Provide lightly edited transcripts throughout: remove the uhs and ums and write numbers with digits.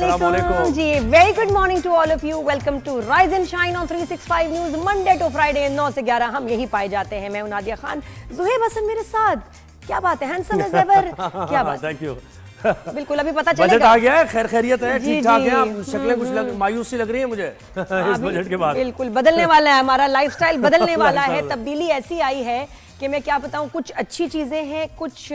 अस्सलामुअलैकुम जी, very good morning to all of you. Welcome to rise and shine on 365 news, Monday to Friday 9 से 11 हम यही पाए जाते हैं। मैं हूं नादिया खान, ज़ुहैब हसन मेरे साथ। क्या बात है, हैंडसम एज एवर। क्या बात, थैंक यू। बिल्कुल, अभी पता चलेगा। बजट आ गया है, खैर खैरियत है, ठीक ठाक है। आप शक्लें कुछ मायूस सी लग रही है मुझे इस बजट के बाद। बिल्कुल बदलने वाला है, हमारा लाइफस्टाइल बदलने वाला है। तब्दीली ऐसी आई है कि मैं क्या बताऊं, कुछ अच्छी चीजें हैं, कुछ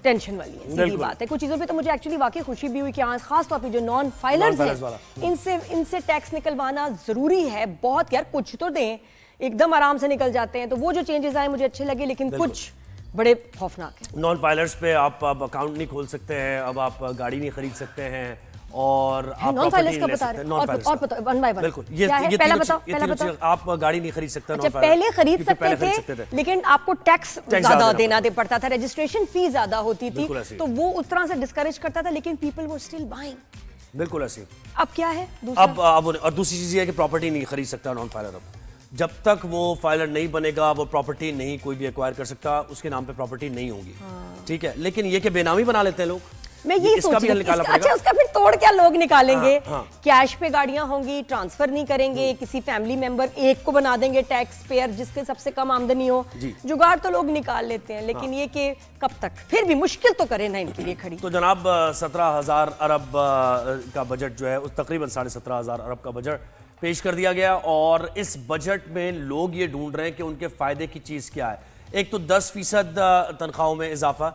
टेंशन वाली है। सीधी बात है। कुछ चीजों पे तो मुझे एक्चुअली वाकई खुशी भी हुई कि आज खास तौर पे जो नॉन फाइलर्स हैं, इनसे टैक्स निकलवाना जरूरी है बहुत। यार कुछ तो दें, एकदम आराम से निकल जाते हैं। तो वो जो चेंजेस आए मुझे अच्छे लगे, लेकिन कुछ बड़े खौफनाक है। नॉन फाइलर्स पे आप अब अकाउंट नहीं खोल सकते हैं, अब आप गाड़ी नहीं खरीद सकते हैं, और आप नॉन फाइलर्स का बता रहे हैं। और बताओ वन बाय वन। बिल्कुल, ये पहला बताओ। आप गाड़ी नहीं खरीद सकते। अच्छा, पहले खरीद सकते थे, लेकिन आपको टैक्स ज्यादा देना पड़ता था, रजिस्ट्रेशन फी ज्यादा होती थी, तो वो उस तरह से डिस्करेज करता था, लेकिन पीपल वर स्टिल बाइंग। बिल्कुल ऐसे। अब क्या है अब और दूसरी चीज ये है कि प्रॉपर्टी नहीं खरीद सकता नॉन फाइलर। अब जब तक वो फाइलर नहीं बनेगा, वो प्रॉपर्टी नहीं कोई भी एक्वायर कर सकता, उसके नाम पे प्रॉपर्टी नहीं होगी। ठीक है, लेकिन ये कि बेनामी बना लेते हैं लोग। मैं ये इसका भी हल निकालना पड़ेगा। अच्छा, उसका फिर तोड़ क्या लोग निकालेंगे? कैश पे गाड़ियां होंगी, ट्रांसफर नहीं करेंगे, किसी फैमिली मेंबर एक को बना देंगे टैक्स पेयर जिसके सबसे कम आमदनी हो। जुगाड़ तो लोग निकाल लेते हैं, लेकिन ये कि कब तक, फिर भी मुश्किल तो करे ना इनके लिए खड़ी। तो जनाब 17,000 अरब का बजट जो है, तकरीबन 17,500 अरब का बजट पेश कर दिया गया, और इस बजट में लोग ये ढूंढ रहे हैं कि उनके फायदे की चीज क्या है। एक तो 10% तनख्वाहों में इजाफा,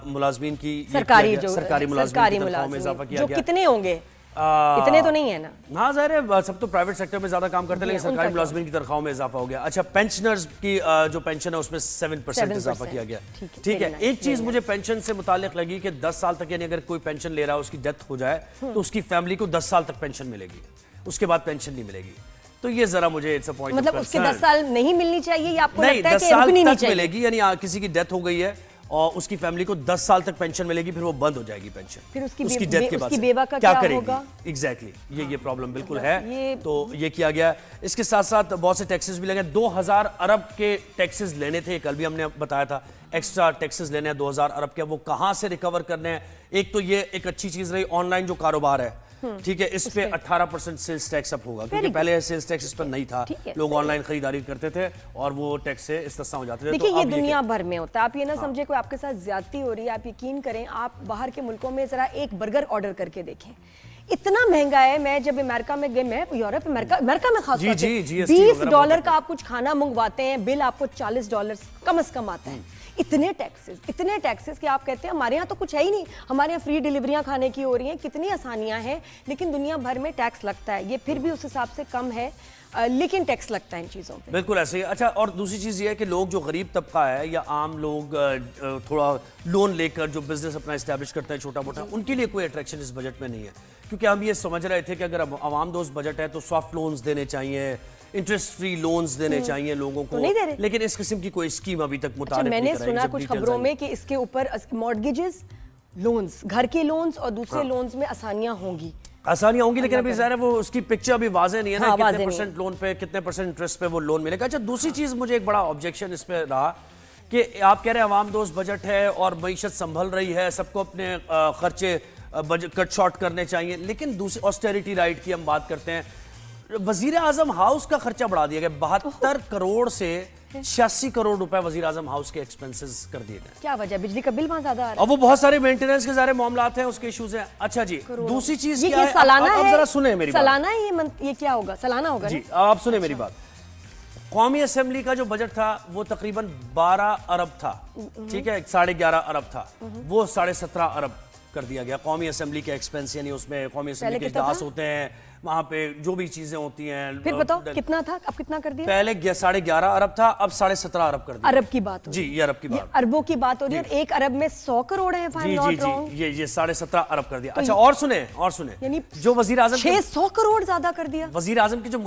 मुलाजमीन की सरकारी मुलाजमीन की तनख्वाहों में इजाफा किया गया। कितने होंगे? इतने तो नहीं है ना। हाँ, ज़ाहिर है सब तो प्राइवेट सेक्टर में ज्यादा काम करते हैं, लेकिन सरकारी मुलाजमीन की तनख्वाहों में इजाफा हो गया। अच्छा, पेंशनर्स की जो पेंशन है उसमें 7% इजाफा किया गया। ठीक है, एक चीज मुझे पेंशन से मुतालिक लगी कि 10 साल तक, यानी अगर कोई पेंशन ले रहा है, उसकी डेथ हो जाए तो उसकी फैमिली को 10 साल तक पेंशन मिलेगी, उसके बाद पेंशन नहीं मिलेगी। तो ये जरा मुझे इट्स अ पॉइंट, मतलब उसके 10 साल नहीं मिलनी चाहिए या आपको नहीं, लगता है 10 कि साल रुकनी नहीं तक चाहिए? मिलेगी, यानी किसी की डेथ हो गई है और उसकी फैमिली को 10 साल तक पेंशन मिलेगी, फिर वो बंद हो जाएगी पेंशन। फिर उसकी डेथ के बाद उसकी बेवा का क्या होगा? एग्जैक्टली, ये प्रॉब्लम बिल्कुल है। तो ये किया गया। इसके साथ साथ बहुत से टैक्सेस भी लगे। 2000 अरब के टैक्सेस लेने थे, कल भी हमने बताया था, एक्स्ट्रा टैक्सेस लेने हैं 2000 अरब के। वो कहां से रिकवर करने हैं? एक तो ये एक अच्छी चीज रही, ऑनलाइन जो कारोबार है, ठीक है, इस पे 18% सेल्स टैक्स अप होगा, क्योंकि पहले सेल्स टैक्स इस पर नहीं था। लोग ऑनलाइन खरीदारी करते थे और वो टैक्स से इस्तेस्ना हो जाते थे। देखिए, ये दुनिया भर में होता है। आप ये ना समझे कोई आपके साथ ज्यादती हो रही है। आप यकीन करें, आप बाहर के मुल्कों में जरा एक बर्गर ऑर्डर करके देखें, इतना महंगा है। मैं जब अमेरिका में गई, मैं यूरोप, अमेरिका में खास तौर पे $20 का आप कुछ खाना मंगवाते हैं, बिल आपको $40 कम से कम आता है। इतने टैक्सेस कि आप कहते हैं हमारे यहाँ तो कुछ है ही नहीं, हमारे यहाँ फ्री डिलीवरियां खाने की हो रही हैं, कितनी आसानियां हैं, लेकिन दुनिया भर में टैक्स लगता है। ये फिर भी उस हिसाब से कम है, लेकिन टैक्स लगता है इन चीज़ों पे। बिल्कुल ऐसे ही। अच्छा, और दूसरी चीज़ ये है कि लोग जो गरीब तबका है या आम लोग थोड़ा लोन लेकर जो बिजनेस अपना इस्टेब्लिश करते हैं छोटा मोटा, उनके लिए कोई अट्रैक्शन इस बजट में नहीं है। क्योंकि हम ये समझ रहे थे कि अगर आवाम दोस्त बजट है तो सॉफ्ट लोन्स देने चाहिए, इंटरेस्ट फ्री लोन्स देने चाहिए लोगों को, तो लेकिन इस किस्म की कोई स्कीम अभी तक मुतारिफ नहीं मैंने सुना कुछ खबरों में कि इसके ऊपर मॉर्गेजेस, लोन्स, घर के लोन्स और दूसरे लोन्स में आसानियां होंगी, लेकिन अभी ज़ाहिर है वो उसकी पिक्चर अभी वाज़ेह नहीं है ना, कितने परसेंट लोन पे, कितने परसेंट इंटरेस्ट पे वो लोन मिलेगा। अच्छा, दूसरी चीज़ मुझे एक बड़ा ऑब्जेक्शन इस पे रहा कि आप कह रहे हैं अवाम दोस्त बजट है और मईशत संभल रही है, सबको अपने खर्चे कट शॉर्ट करने चाहिए, लेकिन दूसरी ऑस्टेरिटी राइट की हम बात करते हैं। वजीर आजम हाउस का खर्चा बढ़ा दिया गया, 72 करोड़ से 86 करोड़ रुपए वजीर आजम हाउस के एक्सपेंसेस कर दिए गए। क्या वजह? बिजली का बिल वहां ज्यादा आ रहा है, और वो बहुत सारे मेंटेनेंस के सारे मामलात हैं, उसके इश्यूज हैं। अच्छा जी, दूसरी चीज क्या है, सालाना है, जरा सुने मेरी सालाना है, ये क्या होगा? सालाना होगा जी, आप सुने मेरी बात। कौमी असेंबली का जो बजट था वो तकरीबन 12 अरब था, ठीक है, 11.5 अरब था, वो 17.5 अरब कर दिया गया। कौमी असेंबली के एक्सपेंस, यानी उसमें कौमी असेंबली के इजलास होते हैं, वहां पे जो भी चीजें होती हैं। फिर बताओ कितना था, अब कितना कर दिया? पहले 11.5 अरब था, अब 17.5 अरब कर दिया। अरब की बात हो जी, ये अरब की बात, अरबों की बात हो रही है। और 1 अरब में 100 करोड़ है, जी, ये 17.5 अरब कर दिया। अच्छा, और सुने यानी जो वजीर आजम 600 करोड़ ज्यादा कर दिया। वजीर आजम के जो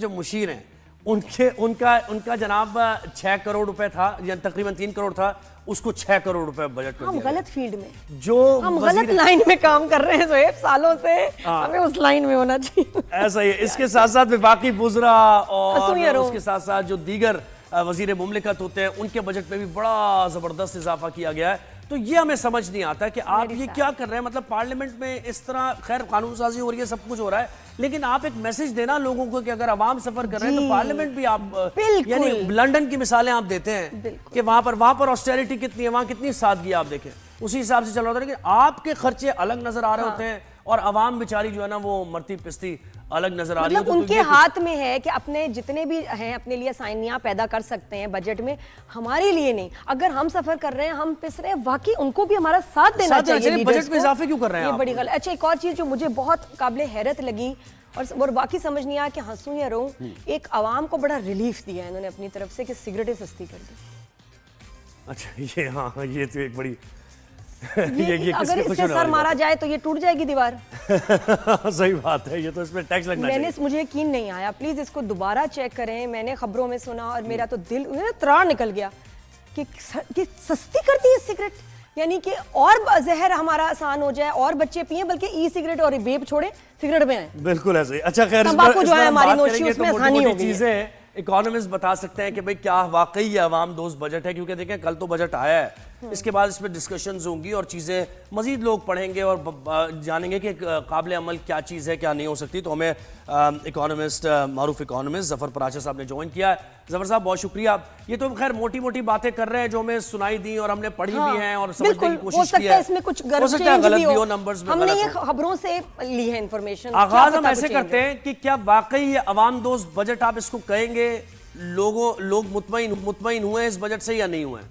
मुशीर हैं, उनका जनाब 6 करोड़ रुपए था, या तकरीबन 3 करोड़ था, उसको 6 करोड़ रुपए बजट में हम गलत फील्ड में, जो हम गलत लाइन में काम कर रहे हैं ज़ुहैब, सालों से हमें उस लाइन में होना चाहिए। ऐसा ही है। इसके साथ साथ विफाकी वुज़रा और उसके साथ साथ जो दीगर वजीर मुमलिकत होते हैं, उनके बजट में भी बड़ा जबरदस्त इजाफा किया गया है। तो ये हमें समझ नहीं आता कि आप ये क्या कर रहे हैं। मतलब पार्लियामेंट में इस तरह खैर कानून साजी हो रही है, सब कुछ हो रहा है, लेकिन आप एक मैसेज देना लोगों को कि अगर आवाम सफर कर रहे हैं तो पार्लियामेंट भी आप यानी लंदन की मिसालें आप देते हैं कि वहां पर ऑस्टेरिटी कितनी है, वहां कितनी सादगी आप देखें, उसी हिसाब से चल रहा होता है। लेकिन आपके खर्चे अलग नजर आ रहे होते हैं और आवाम बेचारी जो है ना वो मरती पिसती अलग नजर आ रही है। मतलब उनके हाथ में है कि अपने जितने भी हैं अपने लिए आसानियां पैदा कर सकते हैं बजट में, हमारे लिए नहीं। अगर हम सफर कर रहे हैं, हम पिस रहे हैं, वाकई उनको भी हमारा साथ देना चाहिए। बजट में इजाफे क्यों कर रहे हैं ये बड़ी गलत। अच्छा, एक और चीज जो मुझे बहुत काबिले हैरत लगी और बाकी समझ नहीं आया कि हंसूं या रोऊं, एक आवाम को बड़ा रिलीफ दिया है इन्होंने अपनी तरफ से कि सिगरेटें सस्ती कर दी। अच्छा, ये हाँ, ये तो एक बड़ी ये अगर इससे सर मारा जाए तो ये टूट जाएगी दीवार। सही बात है, ये तो इसमें टैक्स लगना चाहिए। मुझे यकीन नहीं आया, प्लीज इसको दोबारा चेक करें। मैंने खबरों में सुना और मेरा तो दिल त्राण निकल गया कि सस्ती करती है सिगरेट, यानी कि और जहर हमारा आसान हो जाए और बच्चे पिए, बल्कि ई सिगरेट और वेप छोड़े, सिगरेट में आए। बिल्कुल ऐसे ही। अच्छा, खैर तंबाकू जो है हमारी नोशी उसमें आसानी हो गई। चीजें इकोनॉमिस्ट बता सकते हैं कि भाई क्या वाकई ये आवाम दोस्त बजट है, क्योंकि देखें कल तो बजट आया है, इसके बाद इसमें डिस्कशंस होंगी और चीज़ें मजीद लोग पढ़ेंगे और जानेंगे कि काबिल अमल क्या चीज़ है, क्या नहीं हो सकती। तो हमें इकोनॉमिस्ट, मारूफ इकोनॉमिस्ट जफर पराचा साहब ने ज्वाइन किया है। जफर साहब बहुत शुक्रिया। ये तो खैर मोटी मोटी बातें कर रहे हैं जो हमें सुनाई दी और हमने पढ़ी भी हैं और समझने की कोशिश की है। इसमें कुछ हो सकता है गलत भी हो, नंबर्स में हमने ये खबरों से ली है इंफॉर्मेशन। आगाज हम ऐसे करते हैं कि क्या वाकई ये अवाम दोस्त बजट आप इसको कहेंगे, लोग मुतमईन हुए इस बजट से या नहीं हुए?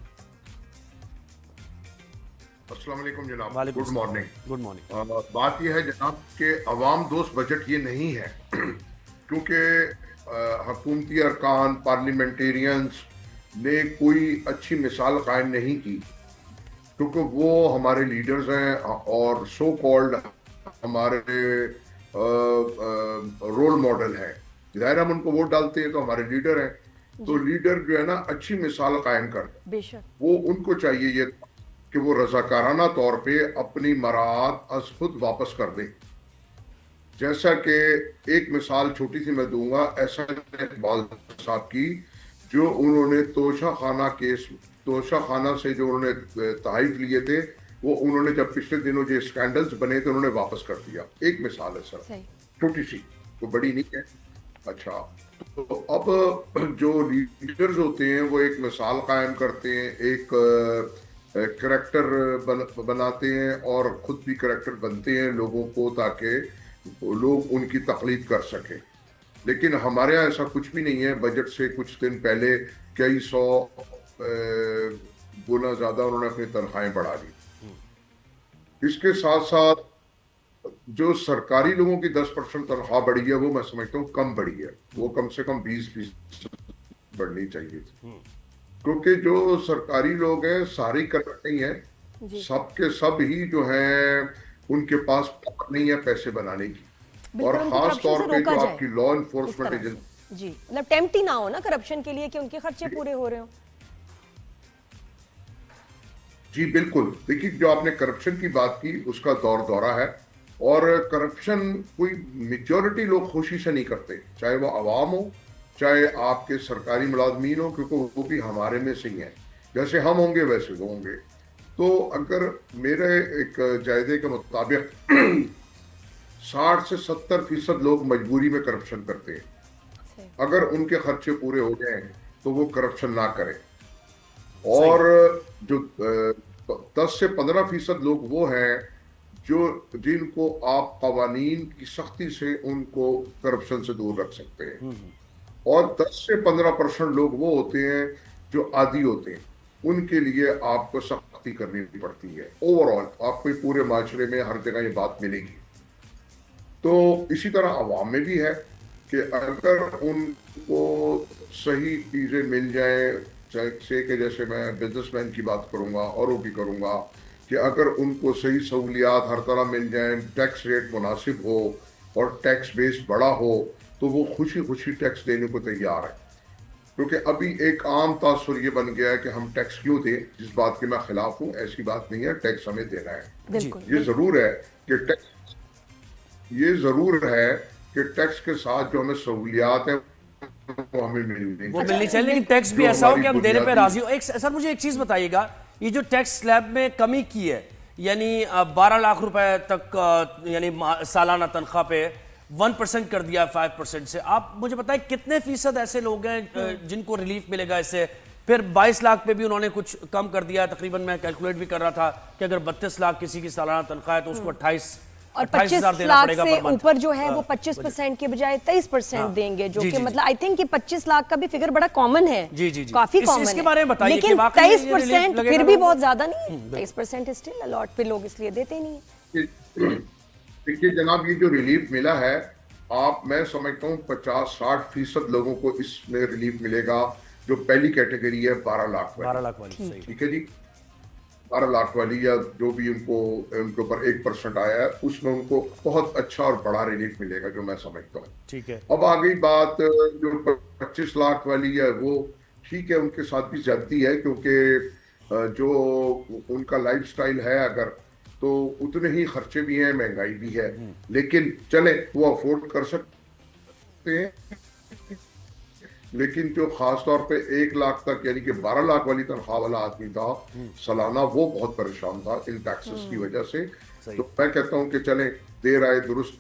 अस्सलाम वालेकुम जनाब, गुड मॉर्निंग। बात यह है जनाब कि अवाम दोस्त बजट ये नहीं है क्योंकि हुकूमती अरकान, पार्लियामेंटेरियंस ने कोई अच्छी मिसाल कायम नहीं की, क्योंकि वो हमारे लीडर्स हैं और सो कॉल्ड हमारे रोल मॉडल हैं। जाहिर हम उनको वोट डालते हैं तो हमारे लीडर हैं, तो लीडर जो है ना अच्छी मिसाल कायम कर, वो उनको चाहिए ये कि वो रजाकाराना तौर पे अपनी मराद अज खुद वापस कर दे। जैसा कि एक मिसाल छोटी सी मैं दूंगा ऐसा इकबाल साहब की, जो उन्होंने तोशा खाना से जो उन्होंने तहफ़ लिए थे, वो उन्होंने जब पिछले दिनों जो स्कैंडल्स बने थे उन्होंने वापस कर दिया। एक मिसाल है सर, छोटी सी, वो बड़ी नहीं है। अच्छा, तो अब जो लीडर्स होते हैं वो एक मिसाल कायम करते हैं, एक करैक्टर बनाते हैं और खुद भी करैक्टर बनते हैं लोगों को, ताकि लोग उनकी तकलीद कर सकें। लेकिन हमारे यहाँ ऐसा कुछ भी नहीं है। बजट से कुछ दिन पहले कई सौ गुना ज्यादा उन्होंने अपनी तनख्वाहें बढ़ा दी। इसके साथ साथ जो सरकारी लोगों की 10% तनख्वाह बढ़ी है वो मैं समझता हूँ कम बढ़ी है, वो कम से कम 20% बढ़नी चाहिए थी, क्योंकि जो सरकारी लोग हैं सारे करप्ट नहीं है, सबके सब ही जो हैं उनके पास नहीं है पैसे बनाने की, और खास तौर पे जो आपकी लॉ इन्फोर्समेंट एजेंसी जी, मतलब टेम्प्ट ही ना हो ना करप्शन के लिए कि उनके खर्चे पूरे हो रहे हो। जी बिल्कुल। देखिए, जो आपने करप्शन की बात की उसका दौरा है, और करप्शन कोई मेजॉरिटी लोग खुशी से नहीं करते, चाहे वो अवाम हो चाहे आपके सरकारी मुलाजमीन हो, क्योंकि वो भी हमारे में से ही हैं, जैसे हम होंगे वैसे वो होंगे। तो अगर मेरे एक जायजे के मुताबिक 60 से 70% लोग मजबूरी में करप्शन करते हैं। अगर उनके खर्चे पूरे हो जाएं तो वो करप्शन ना करें, और जो 10 से 15% लोग वो हैं जो जिनको आप कवानीन की सख्ती से उनको करप्शन से दूर रख सकते हैं, और 10 से 15% लोग वो होते हैं जो आदी होते हैं, उनके लिए आपको सख्ती करनी पड़ती है। ओवरऑल आपको पूरे माशरे में हर जगह ये बात मिलेगी। तो इसी तरह अवाम में भी है कि अगर उनको सही चीजें मिल जाए, जैसे मैं बिजनेसमैन की बात करूंगा, औरों की करूंगा, कि अगर उनको सही सहूलियात हर तरह मिल जाए, टैक्स रेट मुनासिब हो और टैक्स बेस बड़ा हो, तो वो खुशी खुशी टैक्स देने को तैयार है। क्योंकि अभी एक आम तासुर ये बन गया है कि हम टैक्स क्यों दें, जिस बात के मैं खिलाफ हूँ, ऐसी बात नहीं है, टैक्स हमें देना है। ये जरूर है कि टैक्स के साथ जो हमें सहूलियात है वो हमें मिलनी चाहिए, लेकिन टैक्स भी ऐसा हो कि हम देने पे राजी हो। सर मुझे एक चीज बताइएगा ये जो टैक्स स्लैब में कमी की है, यानी 12 लाख रुपए तक यानी सालाना तनख्वाह पे 1% कर दिया 5% से, आप मुझे बताएं कितने फीसद ऐसे लोग हैं जिनको रिलीफ मिलेगा इससे? फिर 22 लाख पे भी उन्होंने कुछ कम कर दिया तकरीबन, मैं कैलकुलेट भी कर रहा था कि अगर 32 लाख किसी की सालाना तनख्वाह है तो उसको 28 और 28,000 25 देना लाख पड़ेगा से पर मंथ। ऊपर जो है वो 25% के बजाय 23% देंगे, जो जी, कि जी, मतलब आई थिंक कि 25 लाख का भी फिगर बड़ा कॉमन है, जी, जी, जी। काफी कॉमन इसके है। बारे में बताइए कि लेकिन वाकई में ये relief 23% लगेगा फिर भी लोगों बहुत ज्यादा नहीं है, 23% स्टिल अलॉट पे लोग इसलिए देते नहीं है। देखिए जनाब, ये जो रिलीफ मिला है, मैं समझता हूँ 50-60% लोगों को इसमें रिलीफ मिलेगा जो पहली कैटेगरी है 12 लाख वाली। 12 लाख वाली, सही। ठीक है जी, 12 लाख वाली या जो भी उनके ऊपर 1% आया है, उसमें उनको बहुत अच्छा और बड़ा रिलीफ मिलेगा जो मैं समझता हूँ। ठीक है। अब आ गई बात जो 25 लाख वाली है, वो ठीक है, उनके साथ भी ज्यादती है, क्योंकि जो उनका लाइफस्टाइल है, अगर तो उतने ही खर्चे भी हैं, महंगाई भी है, लेकिन चले वो अफोर्ड कर सकते हैं। लेकिन जो खास तौर पे 1 लाख तक यानी कि 12 लाख वाली तनख्वाह वाला आदमी था सालाना, वो बहुत परेशान था इन टैक्सेस की वजह से। तो मैं कहता हूँ कि चले देर आए दुरुस्त,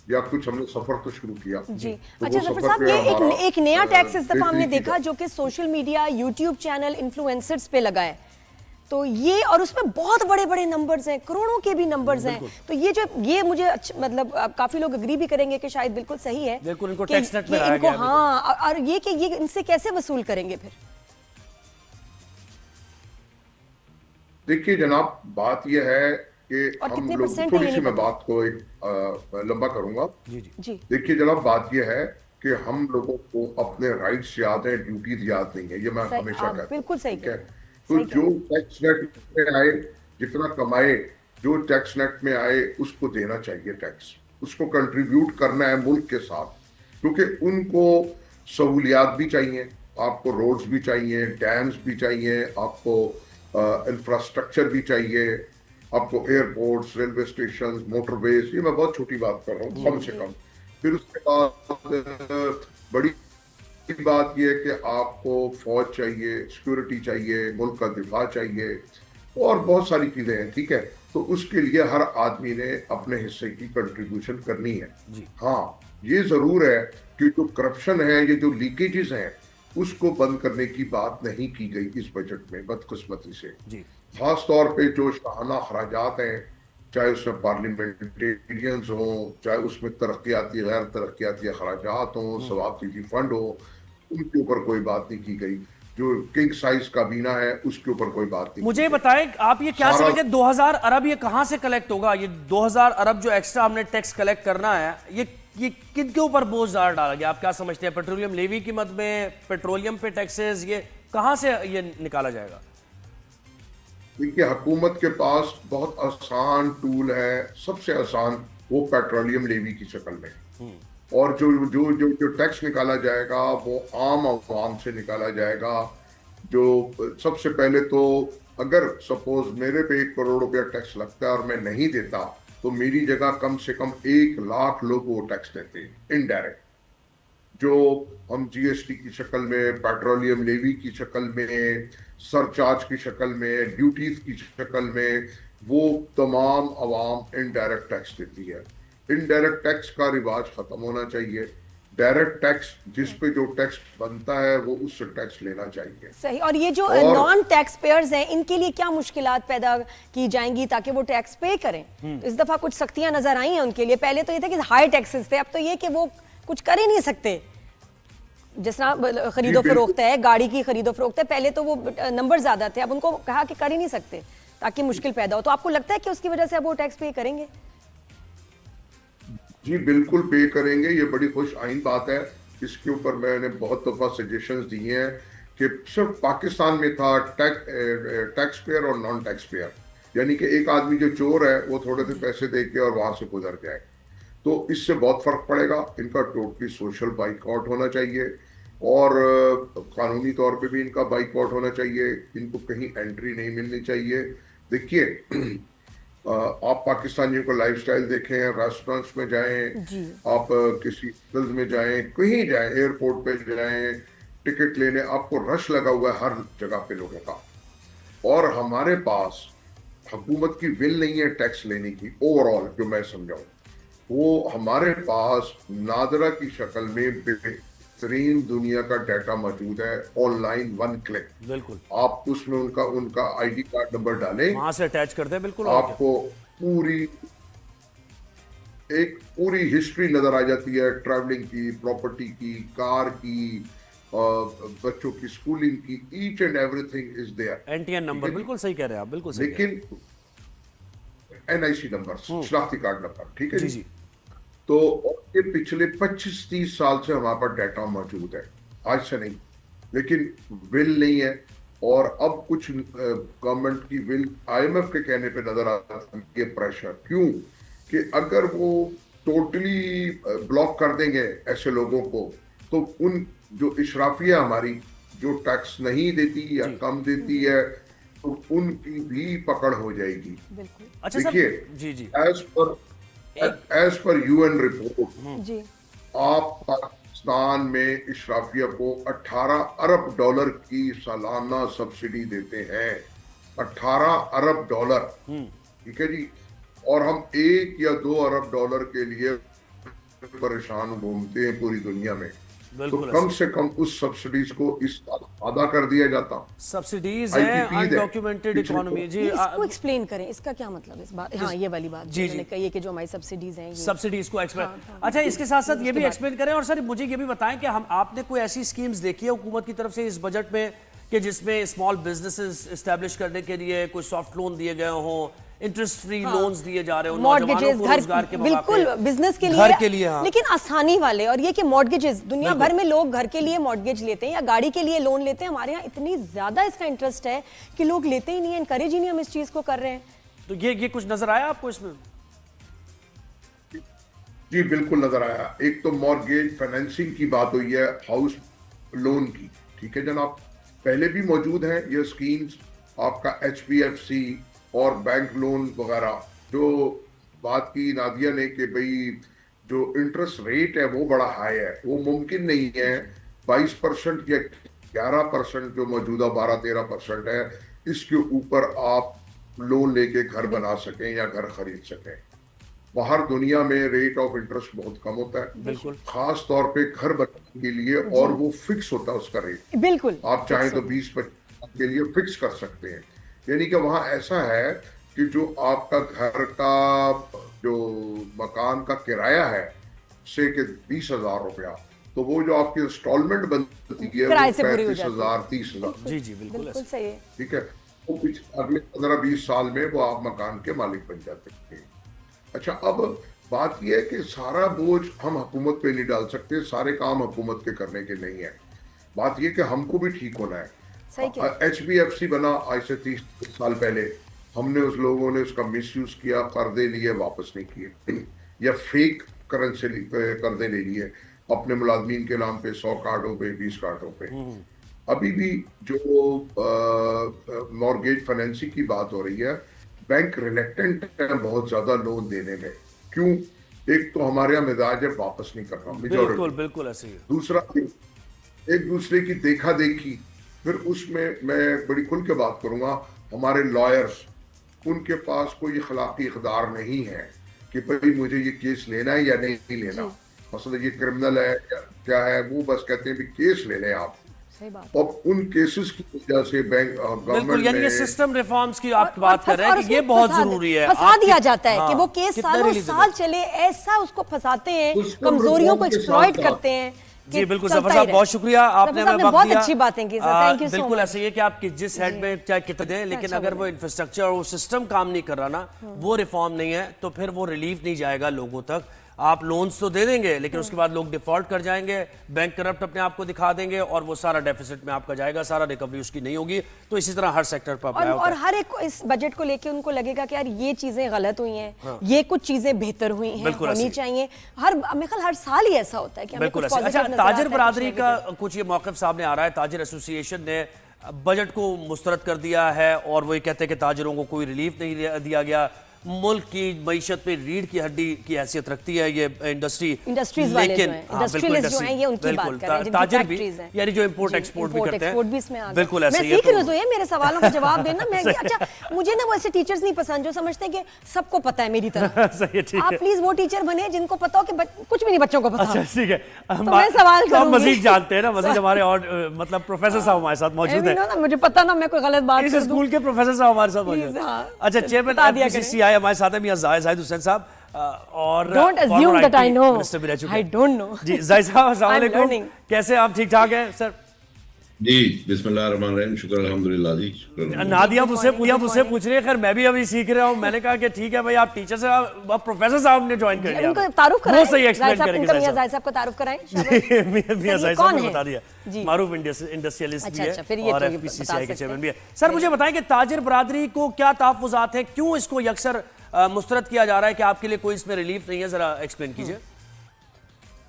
या कुछ हमने सफर तो शुरू किया। जी, तो अच्छा वो जफर सफर साहब, पे ये हमारा, एक नया टैक्स इस दफा हमने बेहतरी की देखा जो कि social media, YouTube channel, influencers पे लगा है, तो ये, और उसमें बहुत बड़े बड़े नंबर्स हैं, करोड़ों के भी नंबर्स हैं, तो ये मुझे मतलब काफी लोग अग्री भी करेंगे कि शायद बिल्कुल सही है, बिल्कुल इनको कि टैक्स नेट में ये लाया इनको, गया है, हाँ, और ये कि ये इनसे कैसे वसूल करेंगे फिर? देखिए जनाब, बात यह है कि और हम कितने लोग, परसेंट है थोड़ी ये सी नहीं मैं पता। बात को एक लंबा करूंगा। जी जी। जी, देखिए जनाब, बात यह है कि हम लोगों को अपने राइट्स याद है, ड्यूटीज याद नहीं है, ये मैं सही, हमेशा आप कहता हूँ। बिल्कुल सही ठीक है, कह रहे हैं, तो सही कह जो टैक्स नेट में आए, जितना कमाए, जो टैक्स नेट में आए उसको देना चाहिए टैक्स, उसको कंट्रीब्यूट करना है मुल्क के साथ, क्योंकि उनको सहूलियात भी चाहिए, आपको रोड्स भी चाहिए, डैम्स भी चाहिए, आपको इंफ्रास्ट्रक्चर भी चाहिए, आपको एयरपोर्ट्स, रेलवे स्टेशन, मोटरवेज, ये मैं बहुत छोटी बात कर रहा हूँ, कम से कम। फिर उसके बाद बड़ी बात यह है कि आपको फौज चाहिए, सिक्योरिटी चाहिए, मुल्क का दिफा चाहिए, और बहुत सारी चीजें हैं। ठीक है, तो उसके लिए हर आदमी ने अपने हिस्से की कंट्रीब्यूशन करनी है। हाँ, ये जरूर है कि जो करप्शन है, ये जो लीकेजेस हैं, उसको बंद करने की बात नहीं की गई इस बजट में, बदकिस्मती से। जी। खास तौर पे जो शाहाना खराजात हैं, चाहे उसमें पार्लियामेंटेरियंस हों, चाहे उसमें तरक्याती गैर तरक्याती खराजात हों, सवाबती फंड हो, उनके ऊपर कोई बात नहीं की गई। जो किंग साइज काबीना है, उसके ऊपर कोई बात नहीं मुझे की गई। बताएं, आप ये क्या सारा- समझते हैं 2000 अरब ये कहां से कलेक्ट होगा? ये 2000 अरब जो एक्स्ट्रा हमने टैक्स कलेक्ट करना है, ये किन के ऊपर बोझ डाला गया? आप क्या समझते हैं? पेट्रोलियम लेवी की मद में, पेट्रोलियम पे टैक्सेस, ये कहां से ये निकाला जाएगा? देखिए, हुकूमत के पास बहुत आसान टूल है, सबसे आसान, वो पेट्रोलियम लेवी की शक्ल में, और जो जो जो जो टैक्स निकाला जाएगा वो आम आवाम से निकाला जाएगा। जो सबसे पहले तो, अगर सपोज मेरे पे 1 करोड़ रुपया टैक्स लगता है और मैं नहीं देता, तो मेरी जगह कम से कम 1 लाख लोग वो टैक्स देते हैं इनडायरेक्ट, जो हम जीएसटी की शक्ल में, पेट्रोलियम लेवी की शक्ल में, सरचार्ज की शक्ल में, ड्यूटीज की शक्ल में, वो तमाम आवाम इनडायरेक्ट टैक्स देती है। इनडायरेक्ट टैक्स का रिवाज खत्म होना चाहिए। डायरेक्ट टैक्स, जिस पे जो टैक्स बनता है, वो उससे टैक्स लेना चाहिए। सही। और ये जो और- नॉन टैक्स पेयर्स हैं, इनके लिए क्या मुश्किलात पैदा की जाएंगी ताकि वो टैक्स पे करें? तो इस दफा कुछ सख्तियां नजर आई हैं उनके लिए। पहले तो ये था कि हाई टैक्सेस थे, अब तो ये कि वो कुछ कर ही नहीं सकते। जिस तरह खरीदो फरोख्त है, गाड़ी की खरीदो फरोख्त है, पहले तो वो नंबर ज्यादा थे, अब उनको कहा कि कर ही नहीं सकते ताकि मुश्किल पैदा हो। तो आपको लगता है कि उसकी वजह से अब वो टैक्स पे करेंगे? जी बिल्कुल पे करेंगे, ये बड़ी खुश आइन बात है। इसके ऊपर मैंने बहुत दफा सजेशंस दिए हैं कि सिर्फ पाकिस्तान में था टैक्स पेयर और नॉन टैक्स पेयर, यानी कि एक आदमी जो चोर है वो थोड़े से पैसे दे के और वहां से गुजर जाए, तो इससे बहुत फर्क पड़ेगा। इनका टोटली सोशल बाइकआउट होना चाहिए, और कानूनी तौर पे भी इनका बाइकआउट होना चाहिए। इनको कहीं एंट्री नहीं मिलनी चाहिए। देखिए, आप पाकिस्तानियों को लाइफस्टाइल देखें, रेस्टोरेंट्स में जाएं, आप किसी होटल्स में जाएं, कहीं जाएं, एयरपोर्ट पे जाएं, टिकट लेने, आपको रश लगा हुआ है हर जगह पे लोगों का। और हमारे पास हुकूमत की विल नहीं है टैक्स लेने की ओवरऑल, जो मैं समझाऊं, वो हमारे पास नादरा की शक्ल में बेहतरीन दुनिया का डाटा मौजूद है ऑनलाइन, वन क्लिक। बिल्कुल, आप उसमें उनका उनका आईडी कार्ड नंबर डालें, वहां से अटैच कर दे, बिल्कुल। और क्या? आपको पूरी हिस्ट्री नजर आ जाती है, ट्रैवलिंग की, प्रॉपर्टी की, कार की, बच्चों की स्कूलिंग की, each and everything is there. NTN number, बिल्कुल सही कह रहे हैं आप, बिल्कुल सही कह रहे लेकिन एनआईसी नंबर, शनाख्ती कार्ड नंबर, ठीक है हैं। जी जी। जी, तो ये पिछले 25-30 साल से हमारे पास डाटा मौजूद है, आज से नहीं। लेकिन विल नहीं है, और अब कुछ गवर्नमेंट की विल आईएमएफ के कहने पे नजर आता है ये प्रेशर। क्यों? कि अगर वो टोटली ब्लॉक कर देंगे ऐसे लोगों को, तो उन जो इशराफिया हमारी जो टैक्स नहीं देती या कम देती है, तो उनकी भी पकड़ हो जाएगी। बिल्कुल अच्छा सर, देखिए, जी जी, एज पर यूएन रिपोर्ट, जी। आप पाकिस्तान में इशराफिया को 18 अरब डॉलर की सालाना सब्सिडी देते हैं। 18 अरब डॉलर, ठीक है जी। और हम 1 या 2 अरब डॉलर के लिए परेशान घूमते हैं पूरी दुनिया में। तो बिल्कुल कम से कम उस सब्सिडीज को इस साल आधा कर दिया जाता। सब्सिडीज है, IPP है, अनडॉक्यूमेंटेड पिछले इकोनॉमी। जी, इसको एक्सप्लेन करें, इसका क्या मतलब है इस बात? हाँ, ये वाली बात जी, मैंने कही है कि जो हमारी सब्सिडीज हैं, ये सब्सिडीज को एक्सप्लेन। हाँ, अच्छा, इसके साथ साथ ये भी बाद- एक्सप्लेन करें। और सर मुझे ये भी बताएं कि हम आपने कोई ऐसी स्कीम्स देखी है हुकूमत की तरफ से इस बजट में कि जिसमें स्मॉल बिजनेसेस एस्टैब्लिश करने के लिए कुछ सॉफ्ट लोन दिए गए हों, इंटरेस्ट फ्री लोन्स दिए जा रहे हो, नौजवानों मॉर्गेजेस, को रोजगार के बिल्कुल मौके, बिजनेस के लिए, घर के लिए, हाँ। लेकिन आसानी वाले। और ये कि मॉर्गेजेस, दुनिया भर में लोग घर के लिए मॉर्गेज लेते हैं या गाड़ी के लिए लोन लेते हैं। हमारे यहाँ इतनी ज्यादा इसका इंटरेस्ट है कि लोग लेते ही नहीं है, इनकरेज ही नहीं हम इस चीज को कर रहे हैं। तो ये कुछ नजर आया आपको इसमें? जी बिल्कुल नजर आया। एक तो मॉर्गेज फाइनेंसिंग की बात हुई है, हाउस लोन की, ठीक है जनाब, पहले भी मौजूद हैं ये स्कीम्स, आपका HPFC और बैंक लोन वगैरह। जो बात की नादिया ने कि भाई जो इंटरेस्ट रेट है वो बड़ा हाई है, वो मुमकिन नहीं है 22% या 11% जो मौजूदा 12-13% है, इसके ऊपर आप लोन लेके घर बना सकें या घर खरीद सकें। बाहर दुनिया में रेट ऑफ इंटरेस्ट बहुत कम होता है, बिल्कुल, खास तौर पे घर बनाने के लिए, और वो फिक्स होता है उसका रेट। बिल्कुल, आप चाहें तो 20-25 के लिए फिक्स कर सकते हैं। यानी कि वहां ऐसा है कि जो आपका घर का जो मकान का किराया है से कि 20,000 रुपया, तो वो जो आपकी इंस्टॉलमेंट बनती है किराए वो से पूरी हो जाती है। 35,000 30,000, जी जी, बिल्कुल बिल्कुल ऐसे। सही है। ठीक है। वो अगले 15-20 साल में वो आप मकान के मालिक बन जाते हैं। अच्छा, अब बात यह है कि सारा बोझ हम हुकूमत पे नहीं डाल सकते, सारे काम हुकूमत के करने के नहीं है। बात यह कि हमको भी ठीक होना है। सही कह HBFC बना आज से 30 साल पहले, हमने उस लोगों ने उसका मिसयूज किया, कर्जे लिए वापस नहीं किए, या फेक करेंसी कर्जे ले लिए अपने मुलाजमीन के नाम पे 100 कार्डों पे, 20 कार्डों पे। अभी भी जो मॉर्गेज फाइनेंसिंग की बात हो रही है, बैंक रिलेक्टेंट है बहुत ज्यादा लोन देने में। क्यों? एक तो हमारे यहाँ मिजाज है वापस नहीं करना, बिल्कुल मेजॉरिटी। बिल्कुल ऐसे ही है। दूसरा, एक दूसरे की देखा देखी, फिर उसमें मैं बड़ी खुल के बात करूंगा, हमारे लॉयर्स, उनके पास कोई अखलाकी इक़दार नहीं है कि भाई मुझे ये केस लेना है या नहीं लेना, मसला ये क्रिमिनल है या क्या है, वो बस कहते हैं भी केस ले लें आप। सही बात। और उन केसेस की वजह से बैंक बिल्कुल, गवर्नमेंट यानी ये ने सिस्टम रिफॉर्म्स की आप बात कर रहे हैं कि ये बहुत जरूरी है। फंसा आप दिया कित- जाता है कि हाँ, वो केस कितना सालों release साल चले, ऐसा उसको फंसाते हैं, उसको कमजोरियों को reform के एक्सप्लॉइट साथ-साथ। करते हैं। जी कि बिल्कुल, चलता जफर ही साहब रहे। बहुत शुक्रिया, आपने जफर हमें साहब ने वक्त बहुत दिया। अच्छी बातें की सर, थैंक यू सो बिल्कुल मच। ऐसे ही है कि आप जिस हेड में चाहे कितने दें, लेकिन अच्छा अगर वो बोले। इंफ्रास्ट्रक्चर और वो सिस्टम काम नहीं कर रहा ना, वो रिफॉर्म नहीं है, तो फिर वो रिलीफ नहीं जाएगा लोगों तक। आप लोन्स तो दे देंगे, लेकिन उसके बाद लोग डिफॉल्ट कर जाएंगे, बैंक करप्ट अपने आप को दिखा देंगे, और वो सारा डेफिसिट में आपका जाएगा, सारा रिकवरी उसकी नहीं होगी। तो इसी तरह हर सेक्टर पर अप्लाई होता और है। हर एक को इस बजट को लेके उनको लगेगा कि यार ये चीजें गलत हुई हैं, ये कुछ चीजें बेहतर हुई हैं, बिल्कुल होनी ऐसे ही। चाहिए। मेरे ख्याल हर साल ही ऐसा होता है कि हमें बिल्कुल कुछ ऐसे। पॉजिटिव अच्छा, नजर आता ताजिर है, कुछ बरादरी का नेगेटिव। कुछ ये मौक़िफ़ सामने आ रहा है। ताजिर एसोसिएशन ने बजट को मुस्तरद कर दिया है और वो ये कहते हैं कि ताजिरों को कोई रिलीफ नहीं दिया गया। मुल्क की मईशत पे रीढ़ की हड्डी की हैसियत रखती है ये इंडस्ट्रीज वाले जो हैं, इंडस्ट्रियलिस्ट जो हैं, ये उनकी बात कर रहे हैं, जिनकी ताजिर भी, फैक्ट्रीज हैं, यानी जो इंपोर्ट एक्सपोर्ट भी करते हैं, भी इसमें आ गया। बिल्कुल ऐसे मैं ही है। सीख रही हूँ, ये मेरे सवालों का जवाब देना। मैं अच्छा, मुझे ना वैसे टीचर्स नहीं पसंद जो समझते हैं कि सबको पता है मेरी तरह। सही है, ठीक आप है। प्लीज वो टीचर बने जिनको पता हो कि कुछ भी नहीं बच्चों को पता। अच्छा ठीक है, तो मैं सवाल हम करूंगी। मजीद जानते हैं ना, मजीद हमारे और मतलब प्रोफेसर साहब हमारे साथ मौजूद हैं। मुझे पता ना मैं कोई गलत बात इस कर दूं। स्कूल के प्रोफेसर साहब हमारे साथ मौजूद Please, हैं। हाँ। अच्छा, चेयरमैन बता दिया FPCCI हमारे साथ हैं, मियां जाहिद हुसैन साहब, और Don't assume that I know. Minister भी रह चुके I हैं। don't know. जी जाहिद साहब, अस्सलाम I'm वालेकुम, learning. कैसे आप? ठीक ठाक हैं सर? जी बिस्मिल्लाहिर्रहमानिर्रहीम, शुक्र अल्हम्दुलिल्लाह जी, शुक्र अल्हम्दुलिल्लाह। नादिया मुझसे good मुझसे morning. पूछ रही है, खैर मैं भी अभी सीख रहा हूँ। मैंने कहा कि ठीक है भाई, आप टीचर से, आप प्रोफेसर साहब ने ज्वाइन कर लिया, उनको तारुफ कराएं। वो सही एक्सप्लेन जाहिद साहब, करेंगे। उनका मियां जाहिद जाहिद साहब को तारुफ कराएं। साहब मियां जाहिद साहब कौन ने है? बता दिया, जी। मारूफ इंडस्ट्रियलिस्ट भी अच्छा, फिर ये है और तो ये FPCCI बता के सकते चेयरमैन हैं। भी है। सर मुझे बताएं कि ताजिर बरादरी को क्या तहफ़्फ़ुज़ात है, क्यों इसको यकसर मुस्तरद किया जा रहा है कि आपके लिए कोई इसमें रिलीफ नहीं है? जरा एक्सप्लेन कीजिए।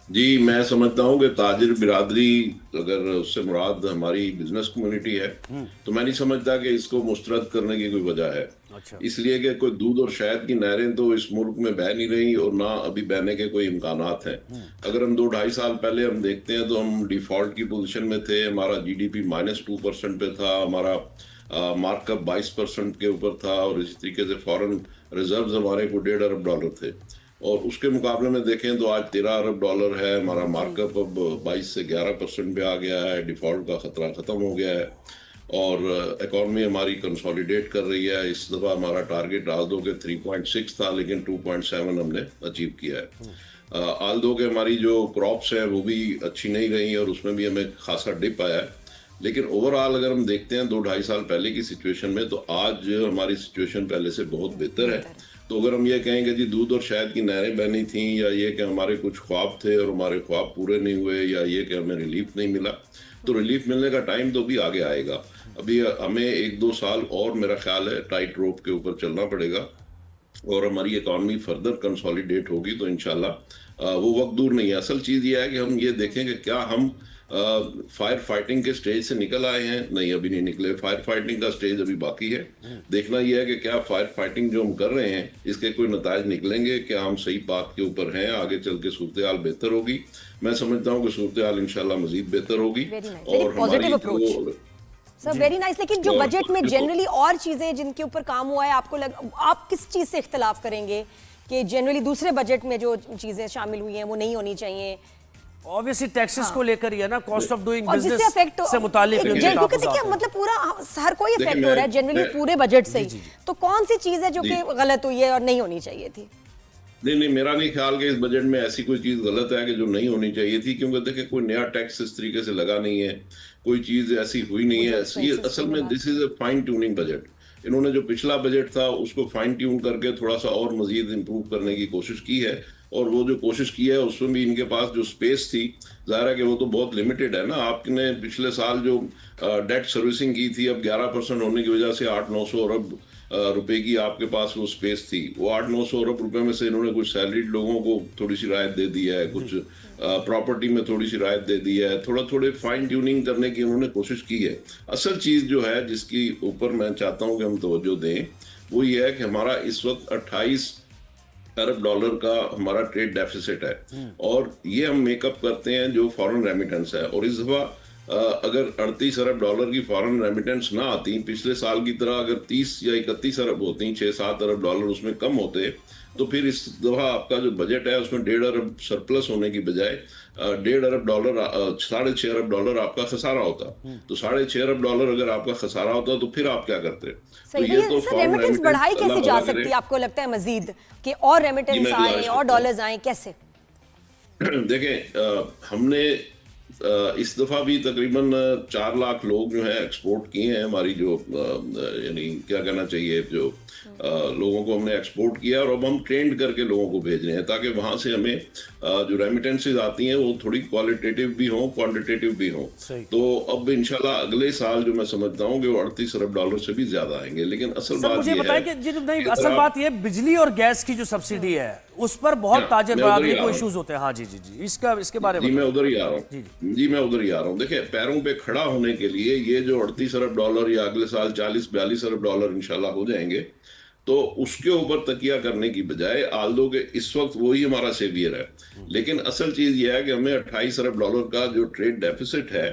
जी मैं समझता हूँ कि ताजिर बिरादरी, अगर उससे मुराद हमारी बिजनेस कम्युनिटी है, तो मैं नहीं समझता कि इसको मुस्तरद करने की कोई वजह है। अच्छा। इसलिए कि कोई दूध और शहद की नहरें तो इस मुल्क में बह नहीं रही और ना अभी बहने के कोई इम्कानात हैं। अगर हम 2-2.5 साल पहले हम देखते हैं तो हम डिफॉल्ट की पोजीशन में थे, हमारा GDP -2% पे था, हमारा मार्कअप 22% के ऊपर था, और इसी तरीके से फॉरेन रिजर्व्स हमारे को $1.5 अरब थे, और उसके मुकाबले में देखें तो आज $13 अरब है। हमारा मार्कअप अब 22 से 11% पे आ गया है, डिफॉल्ट का खतरा खत्म हो गया है, और इकॉनमी हमारी कंसोलिडेट कर रही है। इस दफ़ा हमारा टारगेट आल्दो के 3.6 था, लेकिन 2.7 हमने अचीव किया है। आल्दो के हमारी जो क्रॉप्स हैं वो भी अच्छी नहीं रही, और उसमें भी हमें खासा डिप आया है। लेकिन ओवरऑल अगर हम देखते हैं 2-2.5 साल पहले की सिचुएशन में, तो आज हमारी सिचुएशन पहले से बहुत बेहतर है। तो अगर हम ये कहें कि जी दूध और शहद की नहरें बहनी थी, या ये कि हमारे कुछ ख्वाब थे और हमारे ख्वाब पूरे नहीं हुए, या ये कि हमें रिलीफ नहीं मिला, तो रिलीफ मिलने का टाइम तो भी आगे आएगा। अभी हमें 1-2 साल और मेरा ख्याल है टाइट रोप के ऊपर चलना पड़ेगा, और हमारी इकॉनमी फर्दर कंसोलिडेट होगी तो इंशाल्लाह वो वक्त दूर नहीं है। असल चीज़ ये है कि हम ये देखें कि क्या हम फायर फाइटिंग के स्टेज से निकल आए हैं? नहीं, अभी नहीं निकले। फायर फाइटिंग का स्टेज अभी बाकी है। देखना यह है कि क्या फायर फाइटिंग जो हम कर रहे हैं इसके कोई नताज निकलेंगे, क्या हम सही बात के ऊपर हैं, आगे चल के सूरत हाल बेहतर होगी। मैं समझता हूँ कि सूरत हाल इंशाल्लाह मजीद बेहतर होगी। और हमारी सर वेरी नाइस। लेकिन जो बजट में जनरली और चीजें जिनके ऊपर काम हुआ है, आप किस चीज से इख्तिलाफ करेंगे कि जनरली दूसरे बजट में जो चीजें शामिल हुई हैं वो नहीं होनी चाहिए? ऑब्वियसली टैक्सेस को लेकर ही है ना, कॉस्ट ऑफ डूइंग और बिजनेस जिससे अफेक्ट से मुताल्लिक क्योंकि देखिए मतलब पूरा हर कोई इफेक्ट हो रहा है जनरली पूरे बजट से ही। तो कौन सी चीज है जो कि गलत हुई है और नहीं होनी चाहिए थी? नहीं, मेरा नहीं ख्याल कि इस बजट में ऐसी कोई चीज गलत है कि जो नहीं होनी चाहिए थी, क्योंकि देखिए कोई नया टैक्स इस तरीके से लगा नहीं है, कोई चीज ऐसी हुई नहीं है। ये असल में this is a fine tuning budget. इन्होंने जो पिछला बजट था उसको फाइन ट्यून करके थोड़ा सा और मजीद इम्प्रूव करने की कोशिश की है, और वो जो कोशिश की है उसमें भी इनके पास जो स्पेस थी, ज़ाहिर है कि वो तो बहुत लिमिटेड है ना। आपने पिछले साल जो डेट सर्विसिंग की थी, अब 11% होने की वजह से 800-900 अरब रुपए की आपके पास वो स्पेस थी। वो 800-900 अरब रुपए में से इन्होंने कुछ सैलरीड लोगों को थोड़ी सी राहत दे दी है, कुछ प्रॉपर्टी में थोड़ी सी राहत दे दी है, थोड़े फाइन ट्यूनिंग करने की उन्होंने कोशिश की है। असल चीज़ जो है जिसकी ऊपर मैं चाहता हूँ कि हम तवज्जो दें, वो ये है कि हमारा इस वक्त 28 अरब डॉलर का हमारा ट्रेड डेफिसिट है, और ये हम मेकअप करते हैं जो फॉरेन रेमिटेंस है। और इस दफा अगर 38 अरब डॉलर की फॉरेन रेमिटेंस ना आती, पिछले साल की तरह अगर 30 या 31 अरब होती, 6-7 अरब डॉलर उसमें कम होते, तो फिर इस दफा आपका जो बजट है उसमें 1.5 अरब सरप्लस होने की बजाय 1.5 अरब डॉलर 6.5 अरब डॉलर आपका खसारा होता। तो 6.5 अरब डॉलर अगर आपका खसारा होता तो फिर आप क्या करते? तो ये तो रेमिटेंस बढ़ाई कैसे जा सकती है आपको लगता है मजीद कि और रेमिटेंस आए और डॉलर्स आए कैसे? देखें, हमने इस दफा भी तकरीबन 4 लाख लोग जो है एक्सपोर्ट किए हैं। हमारी जो यानी क्या कहना चाहिए, जो लोगों को हमने एक्सपोर्ट किया, और अब हम ट्रेंड करके लोगों को भेज रहे हैं ताकि वहां से हमें जो रेमिटेंसेज आती हैं वो थोड़ी क्वालिटेटिव भी हों, क्वांटिटेटिव भी हों। तो अब इंशाल्लाह अगले साल जो मैं समझता हूँ कि वो 38 अरब डॉलर से भी ज्यादा आएंगे। लेकिन असल बात मुझे ये बताएं है कि नहीं, असल बात ये बिजली और गैस की जो सब्सिडी है उस पर बहुत ताजिर बरादरी को इश्यूज होते हैं। हाँ जी, इसके बारे में मैं उधर ही आ रहा हूँ। देखिए, पैरों पे खड़ा होने के लिए ये जो 38 अरब डॉलर या अगले साल 40-42 अरब डॉलर इंशाल्लाह हो जाएंगे, तो उसके ऊपर तकिया करने की बजाय आल्दो के इस वक्त वही हमारा सेवियर है, लेकिन असल चीज यह है कि हमें 28 अरब डॉलर का जो ट्रेड डेफिसिट है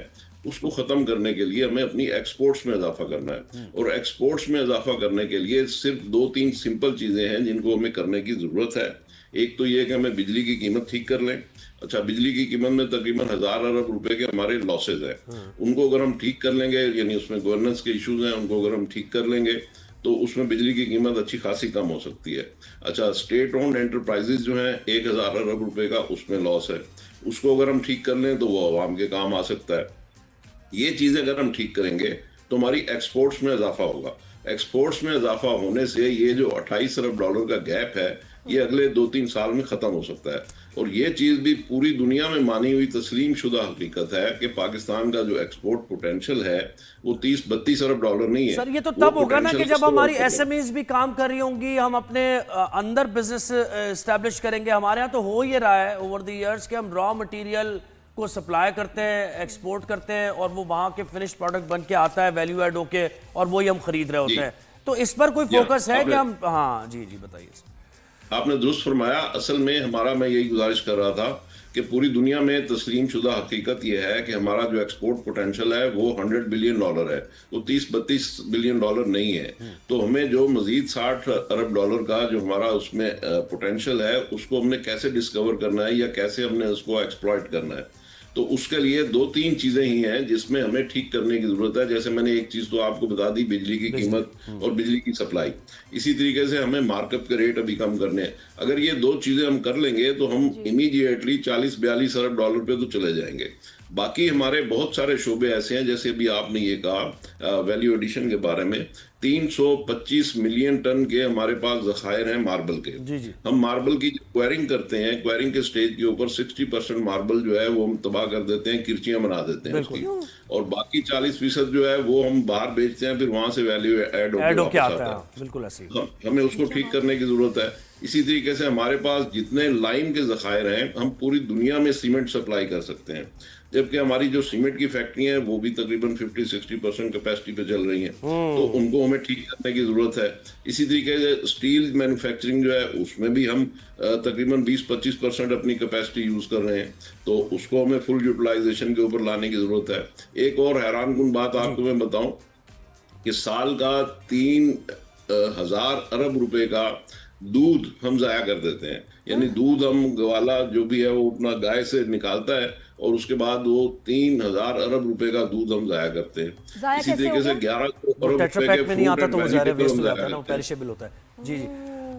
उसको खत्म करने के लिए हमें अपनी एक्सपोर्ट्स में इजाफा करना है, और एक्सपोर्ट्स में इजाफा करने के लिए सिर्फ 2-3 सिंपल चीजें हैं जिनको हमें करने की जरूरत है। एक तो ये कि हमें बिजली की कीमत ठीक कर लें। अच्छा, बिजली की कीमत में तकरीबन 1000 अरब रुपए के हमारे लॉसेज हैं, उनको अगर हम ठीक कर लेंगे, यानी उसमें गवर्नेंस के इश्यूज हैं, उनको अगर हम ठीक कर लेंगे तो उसमें बिजली की कीमत अच्छी खासी कम हो सकती है। अच्छा, स्टेट ओन्ड एंटरप्राइजेज जो हैं 1000 अरब रुपए का उसमें लॉस है, उसको अगर हम ठीक कर लें तो वो आवाम के काम आ सकता है। ये चीजें अगर हम ठीक करेंगे तो हमारी एक्सपोर्ट्स में इजाफा होगा। एक्सपोर्ट्स में इजाफा होने से ये जो 28 अरब डॉलर का गैप है ये अगले 2-3 साल में खत्म हो सकता है। और ये चीज भी पूरी दुनिया में मानी हुई तस्लीम शुदा हकीकत है कि पाकिस्तान का जो एक्सपोर्ट पोटेंशियल है वो 30-32 अरब डॉलर नहीं है। सर ये तो तब होगा ना कि जब हमारी एसएमईज भी काम कर रही होंगी, हम अपने अंदर बिजनेस एस्टैब्लिश करेंगे। हमारे यहाँ तो हो ये रहा है ओवर द इयर्स कि हम रॉ मटेरियल को सप्लाई करते हैं, एक्सपोर्ट करते हैं, और वो वहाँ के फिनिश प्रोडक्ट बन के आता है वैल्यू एड होके, और वही हम खरीद रहे होते हैं। तो इस पर कोई फोकस है कि हम, हाँ जी जी बताइए। आपने दुरुस्त फरमाया। असल में हमारा, मैं यही गुजारिश कर रहा था कि पूरी दुनिया में तस्लीम शुदा हकीकत यह है कि हमारा जो एक्सपोर्ट पोटेंशियल है वो 100 बिलियन डॉलर है, वो 30-32 बिलियन डॉलर नहीं है। तो हमें जो मजीद 60 अरब डॉलर का जो हमारा उसमें पोटेंशियल है उसको हमने कैसे डिस्कवर करना है या कैसे हमने उसको एक्सप्लॉइट करना है, तो उसके लिए 2-3 चीजें ही हैं जिसमें हमें ठीक करने की जरूरत है। जैसे मैंने एक चीज तो आपको बता दी, बिजली की कीमत और बिजली की सप्लाई। इसी तरीके से हमें मार्कअप के रेट अभी कम करने हैं। अगर ये 2 चीजें हम कर लेंगे तो हम इमीडिएटली 40-42 अरब डॉलर पे तो चले जाएंगे। बाकी हमारे बहुत सारे शोबे ऐसे हैं, जैसे अभी आपने ये कहा वैल्यू एडिशन के बारे में, 325 मिलियन टन के हमारे पास जखायर हैं मार्बल के। जी जी। हम मार्बल की क्वेरिंग करते हैं, क्वेरिंग के स्टेज के ऊपर 60% मार्बल जो है वो हम तबाह कर देते हैं, किरचियां बना देते हैं उसकी, और बाकी 40% जो है वो हम बाहर बेचते हैं, फिर वहां से वैल्यू ऐड होकर आता है। बिल्कुल ऐसे हमें उसको ठीक करने की जरूरत है। इसी तरीके से हमारे पास जितने लाइम के जखायर हैं, हम पूरी दुनिया में सीमेंट सप्लाई कर सकते हैं, जबकि हमारी जो सीमेंट की फैक्ट्री है वो भी तकरीबन 50-60% कैपेसिटी पे चल रही हैं, तो उनको हमें ठीक करने की जरूरत है। इसी तरीके से स्टील मैन्युफैक्चरिंग जो है उसमें भी हम तकरीबन 20-25% अपनी कैपेसिटी यूज कर रहे हैं, तो उसको हमें फुल यूटिलाइजेशन के ऊपर लाने की जरूरत है। एक और हैरानकुन बात आपको मैं बताऊं कि साल का 3000 अरब रुपए का दूध हम जाया कर देते हैं, यानी दूध हम ग्वाला जो भी है वो अपना गाय से निकालता है और उसके बाद वो 3000 अरब रुपए का दूध हम जाया करते हैं। इसी तरीके से 11 अरब रुपए के में नहीं आता तो वो ज़ाहिर है वेस्ट हो जाता है ना, पेरिशेबल होता है। जी जी।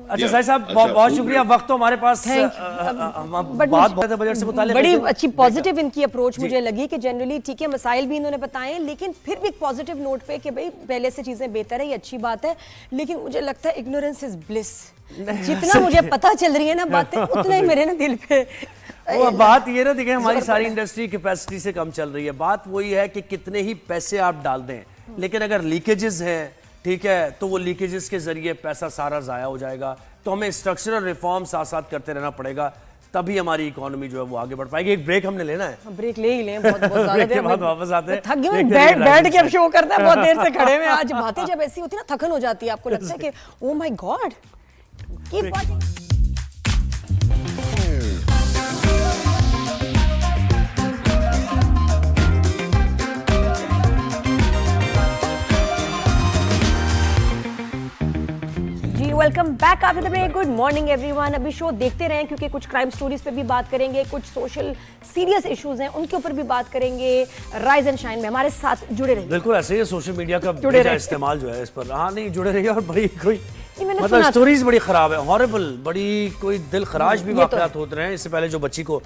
अच्छा साहिब साहब, बहुत शुक्रिया, वक्त तो हमारे पास बात बहुत है बजट से मुताल्लिक। बड़ी अच्छी पॉजिटिव इनकी अप्रोच मुझे लगी कि जनरली ठीक है मसाइल भी इन्होंने बताए, लेकिन फिर भी एक पॉजिटिव नोट पे कि भाई पहले से चीजें बेहतर है, ये अच्छी बात है, लेकिन मुझे लगता है इग्नोरेंस इज ब्लिस। जितना मुझे पता चल रही है ना बातें, उतना ही मेरे ना दिल पे वो बात ये ना देखें, हमारी सारी इंडस्ट्री कैपेसिटी से कम चल रही है। बात वही है कि कितने ही पैसे आप डाल दें, लेकिन अगर लीकेजेस हैं, ठीक है, तो वो लीकेजेस के जरिए पैसा सारा ज़ाया हो जाएगा। तो हमें स्ट्रक्चरल रिफॉर्म साथ साथ करते रहना पड़ेगा, तभी हमारी इकोनॉमी जो है वो आगे बढ़ पाएगी। एक ब्रेक हमने लेना है, ब्रेक ले ही लें, बहुत ब्रेक के बाद वापस आते हैं। थक गए, बैठ के अब शो करना है, बहुत देर से खड़े में। आज बातें जब ऐसी होती है ना, थकन हो जाती है, आपको लगता है कि oh my god keep watching. Welcome back after the break. Good morning everyone. अभी शो देखते रहें क्योंकि कुछ क्राइम स्टोरीज पे भी बात करेंगे, कुछ सोशल सीरियस इश्यूज हैं उनके ऊपर भी बात करेंगे। राइज एंड शाइन में हमारे साथ जुड़े रहिए। बिल्कुल ऐसे ही सोशल मीडिया का बेजा इस्तेमाल जो है इस पर, हाँ नहीं जुड़े रहिए। और बड़ी कोई मतलब स्टोरीज बड़ी खराब है, हॉरिबल, बड़ी कोई दिल खराज भी वाकयात होते रहे। इससे पहले जो बच्ची को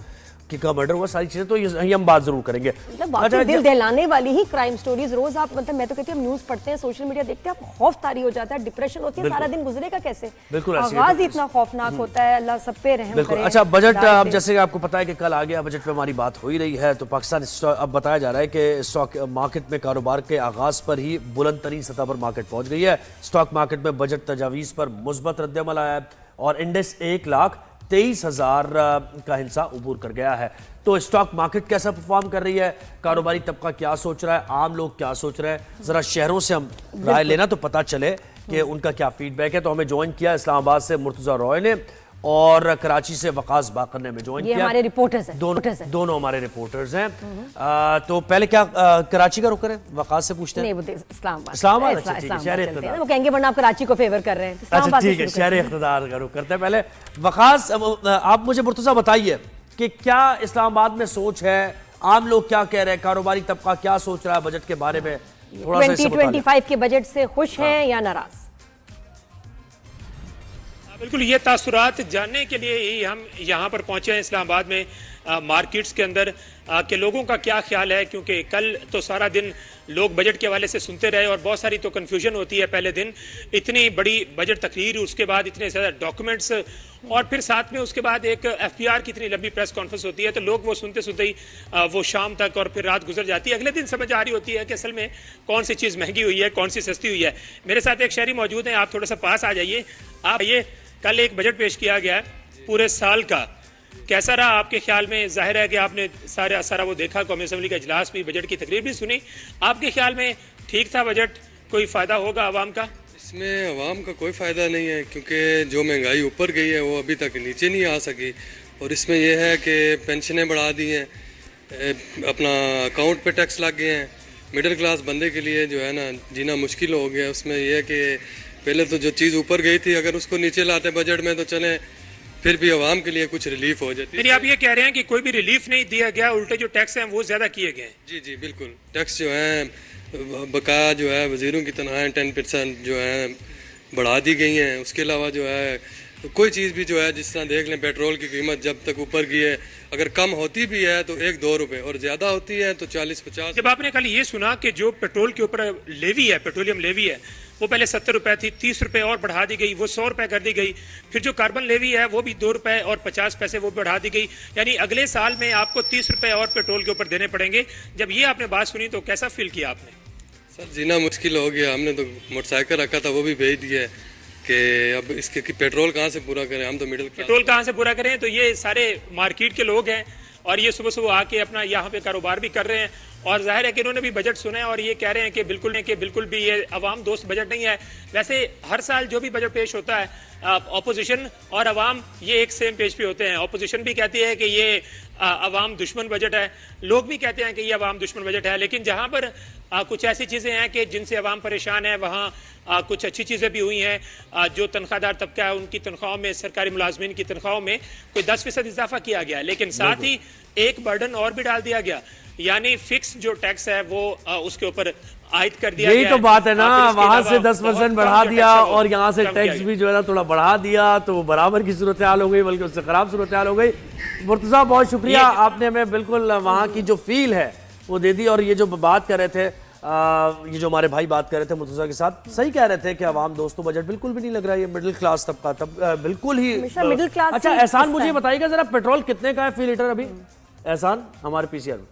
का मर्डर हुआ, सारी चीजें तो ये हम बात जरूर करेंगे। मतलब दिल दहलाने वाली ही क्राइम स्टोरीज रोज आप, मतलब मैं तो कहती हूँ न्यूज पढ़ते हैं, सोशल मीडिया देखते हैं, आप खौफ तारी हो जाता है, डिप्रेशन होती है, सारा दिन गुजरेगा कैसे। बिल्कुल आगाज ही इतना खौफनाक होता है। अल्लाह सब पे रहम करे। अच्छा बजट, अब जैसे आपको पता है कि कल आ गया, बजट पे हमारी बात हो ही रही है, तो पाकिस्तान अब बताया जा रहा है कि स्टॉक मार्केट में कारोबार के आगाज पर ही बुलंद तरीन सतह पर मार्केट पहुंच गई है। स्टॉक मार्केट में बजट तजावीज पर मुस्बत रद्दअमल आया है और इंडेक्स 1,23,000 का हिस्सा उबूर कर गया है। तो स्टॉक मार्केट कैसा परफॉर्म कर रही है, कारोबारी तबका क्या सोच रहा है, आम लोग क्या सोच रहे हैं, जरा शहरों से हम राय लेना तो पता चले कि उनका क्या फीडबैक है। तो हमें ज्वाइन किया इस्लामाबाद से मुर्तजा रॉय ने और कराची से वकास बाकर ने हमें ज्वाइन ये किया। हमारे रिपोर्टर्स हैं, दोनों हमारे रिपोर्टर्स हैं। तो पहले क्या कराची का रुख करें, वकास से पूछते हैं। नहीं, वो इस्लामाबाद इस्लामाबाद, अच्छा, ठीक है, इस्लामाबाद शहर चलते हैं इख्तिदार। ना, वो कहेंगे वरना आप कराची को फेवर कर रहे हैं, तो अच्छा इस्लामाबाद से ठीक है, शुरू शहर करते हैं। इख्तिदार का रुख करते हैं। पहले वकास, आप मुझे मुर्तजा बताइए कि क्या इस्लामाबाद में सोच है, आम लोग क्या कह रहे हैं, कारोबारी तबका क्या सोच रहा है बजट के बारे में, थोड़ा सा इससे बता दें। 2025 के बजट से खुश हैं या नाराज? बिल्कुल, ये तासुरात जानने के लिए ही हम यहाँ पर पहुँचे हैं इस्लामाबाद में, मार्केट्स के अंदर के लोगों का क्या ख्याल है, क्योंकि कल तो सारा दिन लोग बजट के हवाले से सुनते रहे और बहुत सारी तो कन्फ्यूजन होती है। पहले दिन इतनी बड़ी बजट तकरीर, उसके बाद इतने ज़्यादा डॉक्यूमेंट्स और फिर साथ में उसके बाद एक FPR की इतनी लंबी प्रेस कॉन्फ्रेंस होती है, तो लोग वो सुनते सुनते ही वो शाम तक और फिर रात गुजर जाती है। अगले दिन समझ आ रही होती है कि असल में कौन सी चीज़ महंगी हुई है, कौन सी सस्ती हुई है। मेरे साथ एक शहरी मौजूद हैं, आप थोड़ा सा पास आ जाइए। आप ये कल एक बजट पेश किया गया है पूरे साल का, कैसा रहा आपके ख्याल में? जाहिर है कि आपने सारा वो देखा, कौमी असम्बली का इजलास भी, बजट की तकरीर भी सुनी। आपके ख्याल में ठीक था बजट? कोई फ़ायदा होगा आवाम का? इसमें आवाम का कोई फ़ायदा नहीं है, क्योंकि जो महंगाई ऊपर गई है वो अभी तक नीचे नहीं आ सकी। और इसमें यह है कि पेंशनें बढ़ा दी हैं, अपना अकाउंट पे टैक्स लग गए हैं। मिडिल क्लास बंदे के लिए जो है ना जीना मुश्किल हो गया। उसमें यह है कि पहले तो जो चीज़ ऊपर गई थी, अगर उसको नीचे लाते बजट में तो चले, फिर भी आवाम के लिए कुछ रिलीफ हो जाती है। यानी आप ये कह रहे हैं कि कोई भी रिलीफ नहीं दिया गया, उल्टे जो टैक्स हैं वो ज़्यादा किए गए हैं? जी जी बिल्कुल, टैक्स जो है बकाया जो है वज़ीरों की तनख्वाहें 10% जो है बढ़ा दी गई हैं। उसके अलावा जो है कोई चीज़ भी जो है, जिस तरह देख लें पेट्रोल की कीमत जब तक ऊपर गई है, अगर कम होती भी है तो 1-2 रुपए और ज़्यादा होती है तो 40-50। जब आपने कल ये सुना कि जो पेट्रोल के ऊपर लेवी है, पेट्रोलियम लेवी है, वो पहले 70 रुपए थी, 30 रुपए और बढ़ा दी गई, वो 100 रुपए कर दी गई। फिर जो कार्बन लेवी है वो भी 2 रुपए और 50 पैसे वो बढ़ा दी गई। यानी अगले साल में आपको 30 रुपए और पेट्रोल के ऊपर देने पड़ेंगे। जब ये आपने बात सुनी तो कैसा फील किया आपने? सर जीना मुश्किल हो गया। हमने तो मोटरसाइकिल रखा था, वो भी भेज दिया है कि अब इसके कि पेट्रोल कहाँ से पूरा करें, हम तो मिडिल क्लास। पेट्रोल कहाँ से पूरा करें? तो ये सारे मार्केट के लोग हैं और ये सुबह सुबह आके अपना यहाँ पे कारोबार भी कर रहे हैं और जाहिर है कि इन्होंने भी बजट सुना है और ये कह रहे हैं कि बिल्कुल भी ये अवाम दोस्त बजट नहीं है। वैसे हर साल जो भी बजट पेश होता है, ऑपोजिशन और अवाम ये एक सेम पेज पे होते हैं। ऑपोजिशन भी कहती है कि ये अवाम दुश्मन बजट है, लोग भी कहते हैं कि ये अवाम दुश्मन बजट है। लेकिन जहाँ पर कुछ ऐसी चीज़ें हैं कि जिनसे अवाम परेशान है, वहाँ कुछ अच्छी चीज़ें भी हुई हैं। जो तनख्वाहदार तबका है उनकी तनख्वाहों में, सरकारी मुलाजमीन की तनख्वाहों में कोई 10% इजाफा किया गया, लेकिन साथ ही एक बर्डन और भी डाल दिया गया, यानी फिक्स जो टैक्स है वो उसके ऊपर आयद कर दिया। यही तो बात है ना, वहां से 10% बढ़ा दिया और यहाँ से टैक्स भी जो है ना थोड़ा बढ़ा दिया, तो बराबर की सूरत हाल हो गई, बल्कि उससे खराब सूरत हाल हो गई। मुर्तजा बहुत शुक्रिया, आपने हमें बिल्कुल वहाँ की जो फील है वो दे दी। और ये जो बात कर रहे थे, ये जो हमारे भाई बात कर रहे थे मुर्तजा के साथ, सही कह रहे थे कि आवाम दोस्तों बजट बिल्कुल भी नहीं लग रहा है, ये मिडिल क्लास तबका तब बिल्कुल ही मिडिल क्लास। अच्छा एहसान, मुझे बताइएगा जरा, पेट्रोल कितने का है फी लीटर अभी? एहसान, हमारे PCR में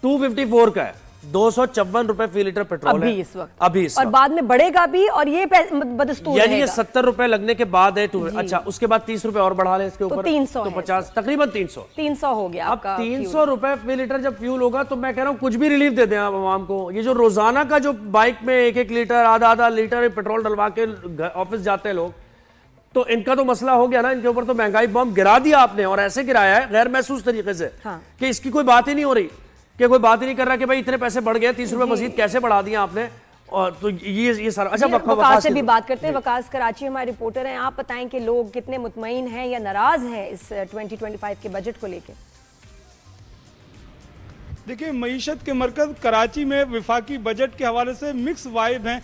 254 का है, 254 रुपए फी लीटर पेट्रोल अभी है इस वक्त, अभी इस और वक्त। बाद में बढ़ेगा भी और ये बदस्तूर यानी ये रहेगा। 70 रुपए लगने के बाद है अच्छा, उसके बाद 30 रुपए और बढ़ा ले इसके ऊपर, 300 तो है 50, तकरीबन 300 हो गया अब आपका 300 रुपए फी लीटर जब फ्यूल होगा तो मैं कह रहा हूँ कुछ भी रिलीफ दे दें आप आवाम को। ये जो रोजाना का जो बाइक में 1-1 लीटर, आधा लीटर पेट्रोल डलवा के ऑफिस जाते हैं लोग, तो इनका तो मसला हो गया ना, इनके ऊपर तो महंगाई बम गिरा दिया आपने, और ऐसे गिराया है गैर महसूस तरीके से कि इसकी कोई बात ही नहीं हो रही, कि कोई बात ही नहीं कर रहा कि भाई इतने पैसे बढ़ गए, 30 रुपए मजीद कैसे बढ़ा दिया आपने। और तो ये सारा अच्छा। वकास से भी बात करते हैं। वकास कराची हमारे रिपोर्टर हैं, आप बताएं कि लोग कितने मुतमईन हैं या नाराज हैं इस 2025 के बजट को लेकर? देखिए, मईशत के मरकज कराची में विफाकी बजट के हवाले से मिक्स वाइब हैं।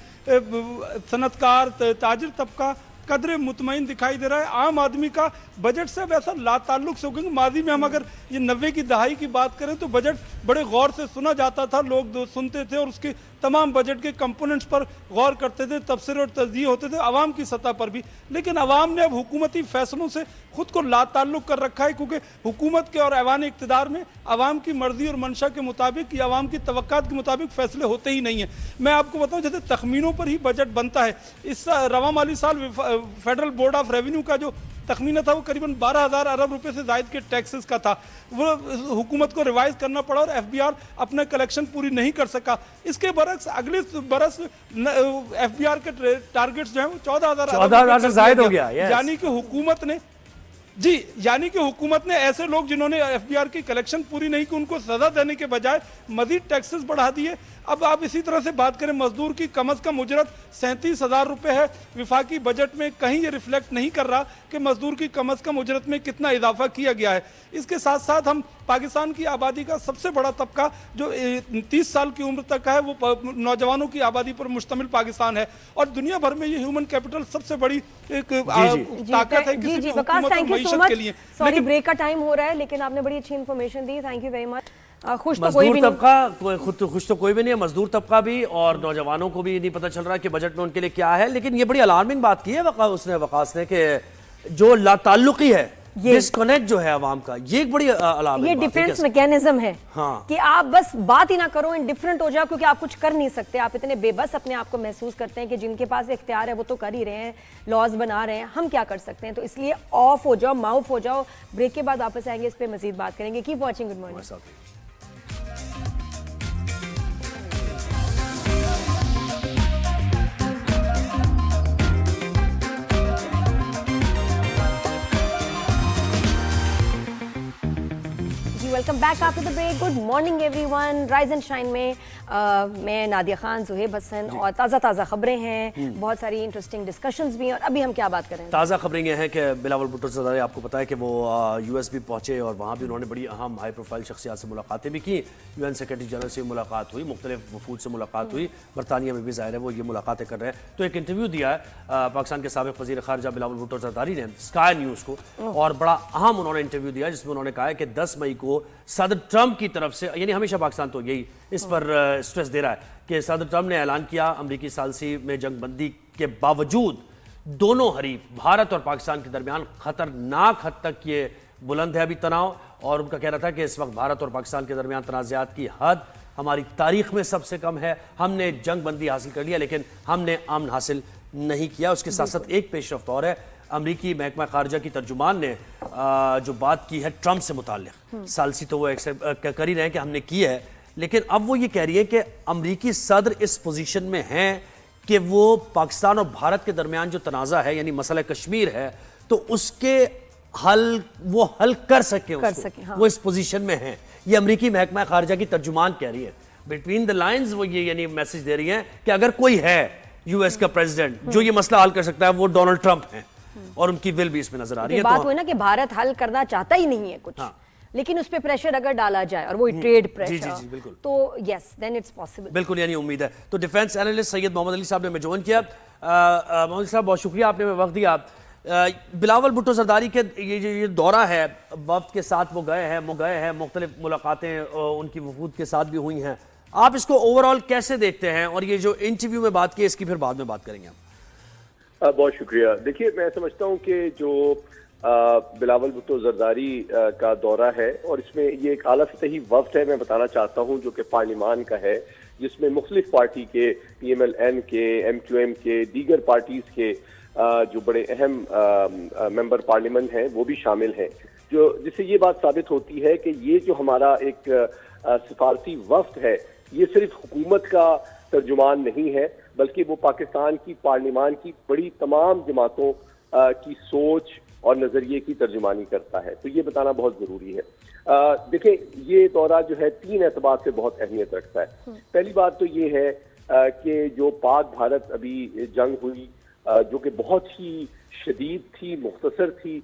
सनतकार, ताजिर तबका कदरे मुतमईन दिखाई दे रहा है। आम आदमी का बजट से अब ऐसा लाताल्लुक से, क्योंकि माजी में हम अगर ये 90 की दहाई की बात करें तो बजट बड़े गौर से सुना जाता था, लोग सुनते थे और उसके तमाम बजट के कंपोनेंट्स पर गौर करते थे, तफसीर और तजदीह होते थे आवाम की सतह पर भी। लेकिन आवाम ने अब हुकूमती फैसलों से खुद को लाताल्लुक कर रखा है, क्योंकि हुकूमत के और ऐवान इक़्तिदार में आवाम की मर्जी और मंशा के मुताबिक या आवाम की तवक्कात के मुताबिक फैसले होते ही नहीं हैं। मैं आपको बताऊं, जैसे तखमीनों पर ही बजट बनता है। इस रवा माली साल फेडरल बोर्ड ऑफ रेवेन्यू का जो तखमीना था वो करीबन 12,000 अरब रुपए से जायद के टैक्सेस का था। वो हुकूमत को रिवाइज करना पड़ा और एफबीआर अपना कलेक्शन पूरी नहीं कर सका। इसके बरक्स अगले बरस एफबीआर के टारगेट्स जो है वो 14,000 से जायद हो गया। यानी कि हुकूमत ने यानी कि हुकूमत ने ऐसे लोग जिन्होंने एफबीआर की कलेक्शन पूरी नहीं की उनको सजा देने के बजाय मजीद टैक्सेस बढ़ा दिए। अब आप इसी तरह से बात करें मजदूर की कम अज कम उजरत 37,000 रुपए है। विफाकी बजट में कहीं ये रिफ्लेक्ट नहीं कर रहा कि मजदूर की कम अज कम उजरत में कितना इजाफा किया गया है। इसके साथ साथ हम पाकिस्तान की आबादी का सबसे बड़ा तबका जो 30 साल की उम्र तक का है वो नौजवानों की आबादी पर मुश्तमिल पाकिस्तान है और दुनिया भर में ये ह्यूमन कैपिटल सबसे बड़ी एक ताकत है किसी भी हुकूमत और मईशत के लिए। सॉरी ब्रेक का टाइम हो रहा है लेकिन आपने बड़ी अच्छी information the, thank you very much. खुश तो मजदूर कोई भी तबका खुश तो कोई भी नहीं है, मजदूर तबका भी और नौजवानों को भी नहीं पता चल रहा कि बजट में उनके लिए क्या है। लेकिन ये बड़ी अलार्मिंग बात की है वकास ने कि जो लाताल्लुकी है, डिस्कनेक्ट जो है आवाम का, ये एक बड़ी अलार्मिंग ये डिफेंस मैकेनिज्म है। हाँ। कि आप बस बात ही ना करो, इंडिफरेंट हो जाओ क्योंकि आप कुछ कर नहीं सकते। आप इतने बेबस अपने आप को महसूस करते हैं कि जिनके पास इख्तियार है वो तो कर ही रहे हैं, लॉज बना रहे हैं, हम क्या कर सकते हैं। तो इसलिए ऑफ हो जाओ, माउफ हो जाओ। ब्रेक के बाद वापस आएंगे, इस पे मजीद बात करेंगे। Keep watching, good morning. Welcome back after the break. Good morning everyone. Rise and shine में मैं नादिया खान, सुहेब हसन और ताज़ा खबरें हैं, बहुत सारी इंटरेस्टिंग डिस्कशंस भी हैं। और अभी हम क्या बात करें? ताज़ा खबरें ये हैं कि बिलावल भुट्टो ज़रदारी, आपको पता है कि वो यूएस भी पहुंचे और वहाँ भी उन्होंने बड़ी अहम हाई प्रोफाइल शख्सियात से मुलाकातें भी की। यूएन सेक्रेटरी जनरल से मुलाकात हुई, मुख्तलिफ वफूद से मुलाकात हुई, बरतानिया में भी ज़ाहिर है वो ये मुलाकातें कर रहे हैं। तो एक इंटरव्यू दिया है पाकिस्तान के साबिक़ वज़ीर ख़ारिजा बिलावल भुट्टो ज़रदारी ने स्काई न्यूज़ को, और बड़ा अहम उन्होंने इंटरव्यू दिया जिसमें उन्होंने कहा है कि 10 मई को सदर ट्रंप की तरफ से, यानी हमेशा पाकिस्तान तो यही इस पर स्ट्रेस दे रहा है कि सदर ट्रंप ने ऐलान किया अमरीकी सालसी में जंगबंदी के बावजूद दोनों हरीफ भारत और पाकिस्तान के दरमियान खतरनाक हद तक ये बुलंद है अभी तनाव। और उनका कहना था कि इस वक्त भारत और पाकिस्तान के दरमियान तनाज़ात की हद हमारी तारीख में सबसे कम है। हमने जंगबंदी हासिल कर लिया लेकिन हमने अमन हासिल नहीं किया। उसके साथ साथ एक पेशरफ्त और है, अमरीकी महकमा खारजा की तर्जुमान ने जो बात की है ट्रंप से मुताल्लिक, सालसी तो वो एक्सेप्ट कर ही रहे हैं कि हमने की है, लेकिन अब वो ये कह रही है कि अमरीकी सदर इस पोजीशन में हैं कि वो पाकिस्तान और भारत के दरमियान जो तनाज़ा है यानी मसला कश्मीर है तो उसके वो हल कर सके हाँ। वो इस पोजीशन में हैं। ये अमरीकी महकमा खारजा की तर्जुमान कह रही है। बिटवीन द लाइन्स वो ये यानी मैसेज दे रही है कि अगर कोई है यूएस का प्रेसिडेंट जो ये मसला हल कर सकता है वो डोनाल्ड ट्रंप है, और उनकी विल भी इसमें नजर आ रही है। बात हुई ना कि भारत हल करना चाहता ही नहीं है कुछ, लेकिन उस पे प्रेशर अगर डाला जाए और वो ट्रेड प्रेशर, बिल्कुल, तो यस देन इट्स पॉसिबल। बिल्कुल, यानी उम्मीद है। तो डिफेंस एनालिस्ट सैयद मोहम्मद अली साहब ने हमें ज्वाइन किया। मोहम्मद साहब बहुत शुक्रिया, आपने हमें वक्त दिया। बिलावल भुट्टो ज़रदारी के ये दौरा है, वक्त के साथ वो गए हैं, मुख्तलिफ मुलाकातें उनकी वफूद के साथ भी हुई हैं। आप इसको ओवरऑल कैसे देखते हैं? और ये जो इंटरव्यू में बात की इसकी फिर बाद में बात करेंगे हम। बहुत शुक्रिया। देखिए, मैं समझता हूँ कि जो बिलावल भुट्टो ज़रदारी का दौरा है और इसमें ये एक आला सतही वफ्द है, मैं बताना चाहता हूँ, जो कि पार्लिमान का है, जिसमें मुख्तलिफ पार्टी के PMLN के, MQM के, दीगर पार्टीज के जो बड़े अहम मेंबर पार्लियामेंट हैं वो भी शामिल हैं, जिससे ये बात साबित होती है कि ये जो हमारा एक सिफारती वफ्द है ये सिर्फ हुकूमत का तर्जुमान नहीं है बल्कि वो पाकिस्तान की पार्लियामान की बड़ी तमाम जमातों की सोच और नजरिए की तर्जुमानी करता है। तो ये बताना बहुत जरूरी है। देखें, ये दौरा जो है 3 एतबार से बहुत अहमियत रखता है। पहली बात तो ये है कि जो पाक भारत अभी जंग हुई जो कि बहुत ही शदीद थी, मुख्तसर थी,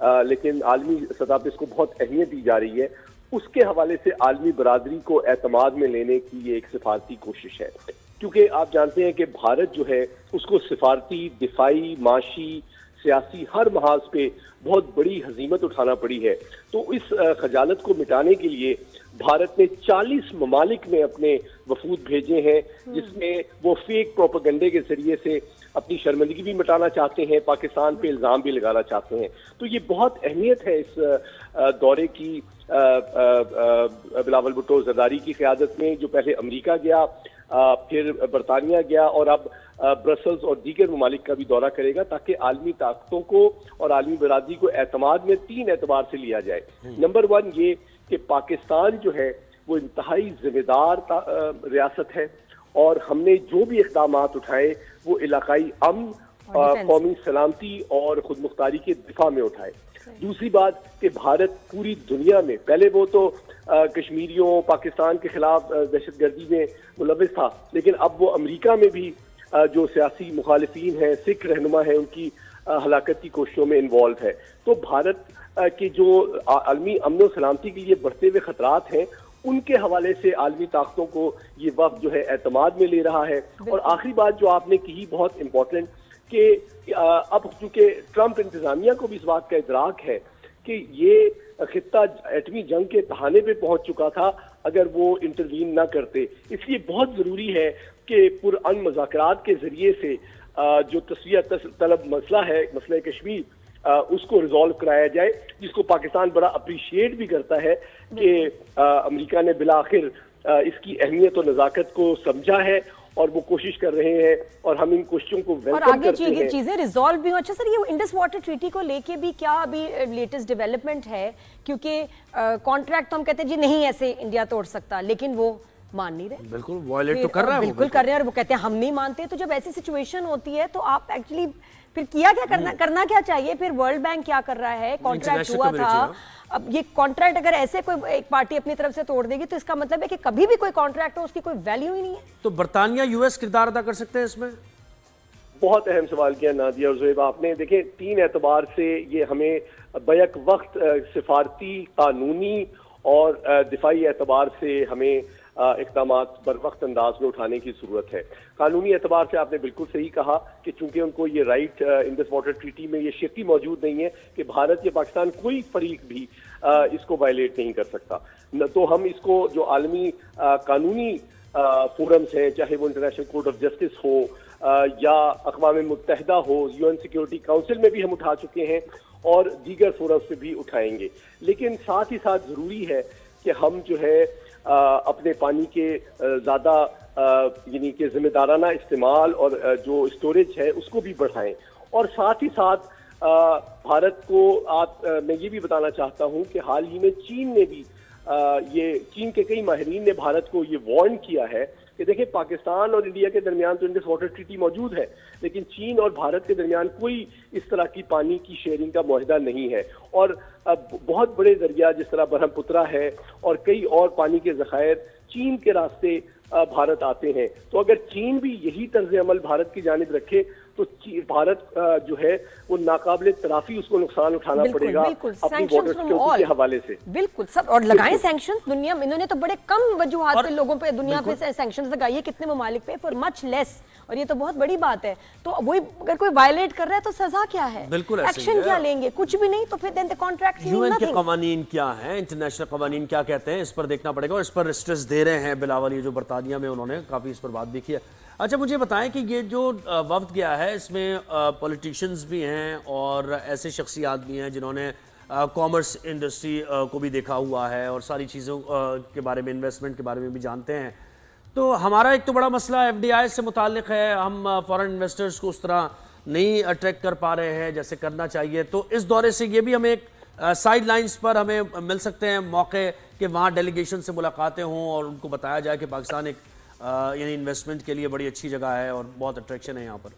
लेकिन आलमी सतह पर इसको बहुत अहमियत दी जा रही है, उसके हवाले से आलमी बरादरी को एतमाद में लेने की ये एक सिफारती कोशिश है। क्योंकि आप जानते हैं कि भारत जो है उसको सिफारती, दिफाई, माशी, सियासी हर महाज पे बहुत बड़ी हजीमत उठाना पड़ी है। तो इस खजालत को मिटाने के लिए भारत ने 40 ममालिक में अपने वफूद भेजे हैं, जिसमें वो फेक प्रोपेगेंडे के जरिए से अपनी शर्मिंदगी भी मिटाना चाहते हैं, पाकिस्तान पे इल्ज़ाम भी लगाना चाहते हैं। तो ये बहुत अहमियत है इस दौरे की बिलावल भुट्टो ज़रदारी की क़यादत में, जो पहले अमेरिका गया, फिर बरतानिया गया और अब ब्रसल्स और दीगर ममालिक का भी दौरा करेगा, ताकि आलमी ताकतों को और आलमी बरादरी को एतमाद में 3 एतबार से लिया जाए। नंबर 1 ये कि पाकिस्तान जो है वो इंतहाई जिम्मेदार रियासत है और हमने जो भी इक़दाम उठाए वो इलाकाई अमन, कौमी सलामती और खुद मुख्तारी के दिफा में उठाए। दूसरी बात कि भारत पूरी दुनिया में, पहले वो तो कश्मीरियों पाकिस्तान के खिलाफ दहशतगर्दी में मुलविस था, लेकिन अब वो अमेरिका में भी जो सियासी मुखालिफिन हैं, सिख रहनुमा हैं, उनकी हलाकत की कोशिशों में इन्वॉल्व है। तो भारत के जो आलमी अमन और सलामती के लिए बढ़ते हुए खतरात हैं, उनके हवाले से आलमी ताकतों को ये वक्त जो है एतमाद में ले रहा है। और आखिरी बात जो आपने कही बहुत इम्पोर्टेंट, कि अब चूंकि ट्रंप इंतजामिया को भी इस बात का इदराक है कि ये खित्ता एटमी जंग के तहाने पे पहुंच चुका था अगर वो इंटरवीन ना करते, इसलिए बहुत जरूरी है कि पुरअमन मुज़ाकरात के जरिए से जो तस्वीर तलब मसला है, मसला कश्मीर, उसको रिजॉल्व कराया जाए, जिसको पाकिस्तान बड़ा अप्रिशिएट भी करता है कि अमेरिका ने बिलाखिर इसकी अहमियत और नज़ाकत को समझा है और वो कोशिश कर रहे हैं और हम इन कोशिशों को और आगे चीजें रिजॉल्व भी हो। अच्छा सर, ये इंडस वाटर ट्रीटी को लेके भी क्या अभी लेटेस्ट डेवलपमेंट है? क्योंकि कॉन्ट्रैक्ट तो हम कहते हैं जी नहीं ऐसे इंडिया तोड़ सकता, लेकिन वो मान नहीं रहे, बिल्कुल वायलेट तो कर रहा है, बिल्कुल कर रहे हैं और वो कहते हैं हम नहीं मानते। तो जब ऐसी सिचुएशन होती है तो आप एक्चुअली फिर क्या करना क्या चाहिए? फिर वर्ल्ड बैंक क्या कर रहा है? कॉन्ट्रैक्ट हुआ था, अब ये कॉन्ट्रैक्ट अगर ऐसे कोई एक पार्टी अपनी तरफ से तोड़ देगी तो इसका मतलब है कि कभी भी कोई कॉन्ट्रैक्ट हो उसकी कोई वैल्यू ही नहीं है। तो बरतानिया यूएस किरदार अदा कर सकते हैं इसमें? बहुत अहम सवाल किया नादिया और ज़ुहैब आपने। देखें, 3 एतबार से ये हमें बैक वक्त सिफारती, कानूनी और दिफाई एतबार से हमें इक़दाम बर वक्त अंदाज में उठाने की जरूरत है। कानूनी एतबार से आपने बिल्कुल सही कहा कि चूंकि उनको ये राइट इंडस वाटर ट्रीटी में ये शर्ती मौजूद नहीं है कि भारत या पाकिस्तान कोई फरीक भी इसको वायलेट नहीं कर सकता, न तो हम इसको जो आलमी कानूनी फोरम्स हैं, चाहे वो इंटरनेशनल कोर्ट ऑफ जस्टिस हो या अक़वाम मुत्तहिदा हो, UN सिक्योरिटी काउंसिल में भी हम उठा चुके हैं और दीगर फोरम्स पे भी उठाएंगे। लेकिन साथ ही साथ जरूरी है कि हम जो है अपने पानी के ज़्यादा यानी कि जिम्मेदाराना इस्तेमाल और जो स्टोरेज है उसको भी बढ़ाएं। और साथ ही साथ भारत को मैं ये भी बताना चाहता हूँ कि हाल ही में चीन ने भी चीन के कई माहिरीन ने भारत को ये वार्न किया है कि देखिए, पाकिस्तान और इंडिया के दरमियान तो इंडस वाटर ट्रीटी मौजूद है, लेकिन चीन और भारत के दरमियान कोई इस तरह की पानी की शेयरिंग का मुआहदा नहीं है। और बहुत बड़े दरिया जिस तरह ब्रह्मपुत्रा है और कई और पानी के ज़खायर चीन के रास्ते भारत आते हैं। तो अगर चीन भी यही तर्ज अमल भारत की जानिब रखे तो भारत जो है वो नाकाबिल तराफी उसको नुकसान उठाना पड़ेगा अपनी वाटर सिक्योरिटी के हवाले से। बिल्कुल सब, और लगाएं सैंक्शंस। दुनिया में इन्होंने तो बड़े कम वजूहात पे लोगों पे, दुनिया पे सैंक्शंस लगाई है, कितने ममालिक पे, फॉर मच लेस, और ये तो बहुत बड़ी बात है। तो वही अगर कोई वायलेट कर रहा है तो सजा क्या है? बिल्कुल एक्शन क्या लेंगे? कुछ भी नहीं। तो फिर देन द कॉन्ट्रैक्ट यूएन के कवानीन क्या है, इंटरनेशनल कवानीन क्या कहते हैं, इस पर देखना पड़ेगा और इस पर स्ट्रेस दे रहे हैं बिलावल, ये जो बरतानिया में उन्होंने काफी इस पर बात भी की है। अच्छा, मुझे बताएं कि ये जो वक्त गया है इसमें पॉलिटिशियंस भी हैं और ऐसे शख्सियात भी हैं जिन्होंने कॉमर्स इंडस्ट्री को भी देखा हुआ है और सारी चीज़ों के बारे में, इन्वेस्टमेंट के बारे में भी जानते हैं। तो हमारा एक तो बड़ा मसला FDI से मुताल्लिक है, हम फॉरेन इन्वेस्टर्स को उस तरह नहीं अट्रैक्ट कर पा रहे हैं जैसे करना चाहिए। तो इस दौरे से ये भी हमें एक साइड लाइन्स पर हमें मिल सकते हैं मौके कि वहाँ डेलीगेशन से मुलाकातें हों और उनको बताया जाए कि पाकिस्तान एक यानी इन्वेस्टमेंट के लिए बड़ी अच्छी जगह है और बहुत अट्रैक्शन है यहाँ पर।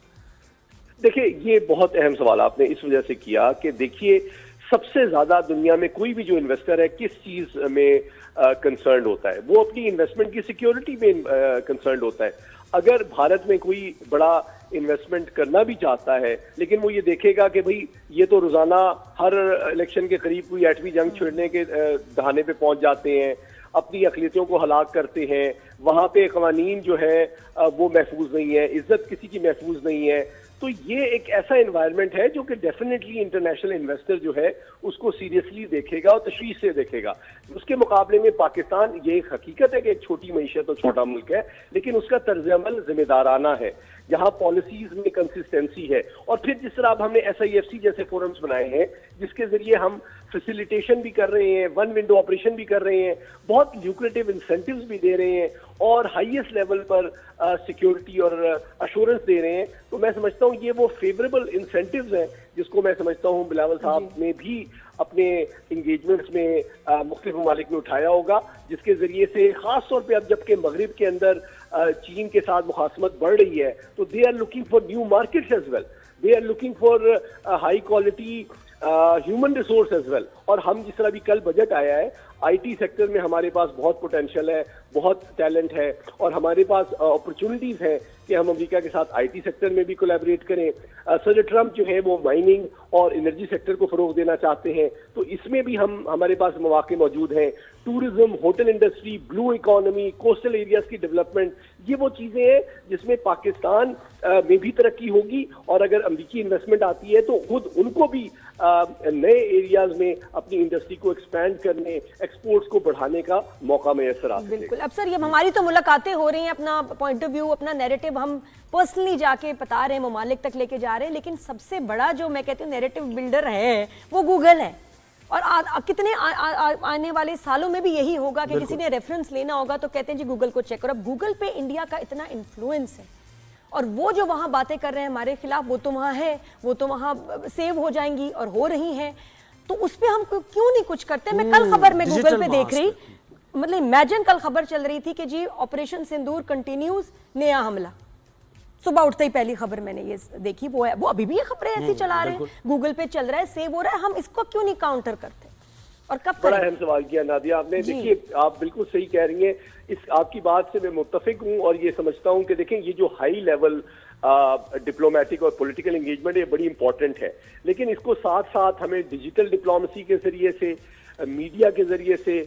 देखिए, ये बहुत अहम सवाल आपने इस वजह से किया कि देखिए, सबसे ज्यादा दुनिया में कोई भी जो इन्वेस्टर है किस चीज में कंसर्न होता है, वो अपनी इन्वेस्टमेंट की सिक्योरिटी में कंसर्न होता है। अगर भारत में कोई बड़ा इन्वेस्टमेंट करना भी चाहता है लेकिन वो ये देखेगा कि भाई ये तो रोजाना हर इलेक्शन के करीब कोई एटमी जंग छेड़ने के दहाने पे पहुंच जाते हैं, अपनी अक़लियतों को हलाक करते हैं, वहाँ पे कवानीन जो है वो महफूज नहीं है, इज्जत किसी की महफूज नहीं है, तो ये एक ऐसा एनवायरनमेंट है जो कि डेफिनेटली इंटरनेशनल इन्वेस्टर जो है उसको सीरियसली देखेगा और तशवीश से देखेगा। उसके मुकाबले में पाकिस्तान, ये एक हकीकत है कि एक छोटी मईशत और छोटा मुल्क है, लेकिन उसका तर्ज अमल जिम्मेदाराना है। जहां पॉलिसीज में कंसिस्टेंसी है, और फिर जिस तरह अब हमने SIFC जैसे फोरम्स बनाए हैं जिसके जरिए हम फैसिलिटेशन भी कर रहे हैं, वन विंडो ऑपरेशन भी कर रहे हैं, बहुत ल्यूक्रेटिव इंसेंटिव्स भी दे रहे हैं और हाईएस्ट लेवल पर सिक्योरिटी और अश्योरेंस दे रहे हैं, तो मैं समझता हूँ ये वो फेवरेबल इंसेंटिव्स हैं जिसको मैं समझता हूँ बिलावल साहब ने भी अपने इंगेजमेंट्स में मुख्तलिफ ममालिक में उठाया होगा, जिसके जरिए से खास तौर पे अब जबकि मगरिब के अंदर चीन के साथ मुखासमत बढ़ रही है, तो they are looking for new markets as well, they are looking for high quality human resource as well. और हम जिस तरह भी कल बजट आया है, IT सेक्टर में हमारे पास बहुत पोटेंशियल है, बहुत टैलेंट है और हमारे पास अपॉर्चुनिटीज हैं कि हम अमेरिका के साथ IT सेक्टर में भी कोलैबोरेट करें। सर ट्रम्प जो है वो माइनिंग और एनर्जी सेक्टर को फरोग देना चाहते हैं, तो इसमें भी हमारे पास मौके मौजूद हैं। Tourism, hotel industry, blue economy, coastal areas की डेवलपमेंट, ये वो चीजें हैं जिसमें पाकिस्तान में भी तरक्की होगी और अगर अमेरिकी इन्वेस्टमेंट आती है तो खुद उनको भी नए एरियाज में अपनी इंडस्ट्री को एक्सपैंड करने, एक्सपोर्ट्स को बढ़ाने का मौका मैसर आ सके। बिल्कुल। अब सर ये हमारी तो मुलाकातें हो रही हैं, अपना पॉइंट ऑफ व्यू, अपना नैरेटिव हम पर्सनली जाके बता रहे हैं, ममालिक तक लेके जा रहे हैं, लेकिन सबसे बड़ा जो मैं कहती हूँ नैरेटिव बिल्डर है वो गूगल है और कितने आने वाले सालों में भी यही होगा कि किसी ने रेफरेंस लेना होगा तो कहते हैं जी गूगल को चेक करो। अब गूगल पे इंडिया का इतना इन्फ्लुएंस है और वो जो वहां बातें कर रहे हैं हमारे खिलाफ, वो तो वहां है, वो तो वहां सेव हो जाएंगी और हो रही हैं, तो उस पर हम क्यों नहीं कुछ करते। मैं कल खबर में गूगल पे देख रही, मतलब इमेजिन कल खबर चल रही थी कि जी ऑपरेशन सिंदूर कंटिन्यूज, नया हमला। सुबह उठते ही पहली खबर मैंने ये देखी, वो है, वो अभी भी ये खबरें ऐसी चला रहे हैं, गूगल पे चल रहा है, सेव हो रहा है, हम इसको क्यों नहीं काउंटर करते और कब बड़ा अहम सवाल किया नादिया आपने। देखिए आप बिल्कुल सही कह रही हैं, इस आपकी बात से मैं मुत्तफिक हूं और ये समझता हूं कि देखें ये जो हाई लेवल डिप्लोमेटिक और पॉलिटिकल एंगेजमेंट है बड़ी इंपॉर्टेंट है, लेकिन इसको साथ साथ हमें डिजिटल डिप्लोमेसी के जरिए से, मीडिया के जरिए से,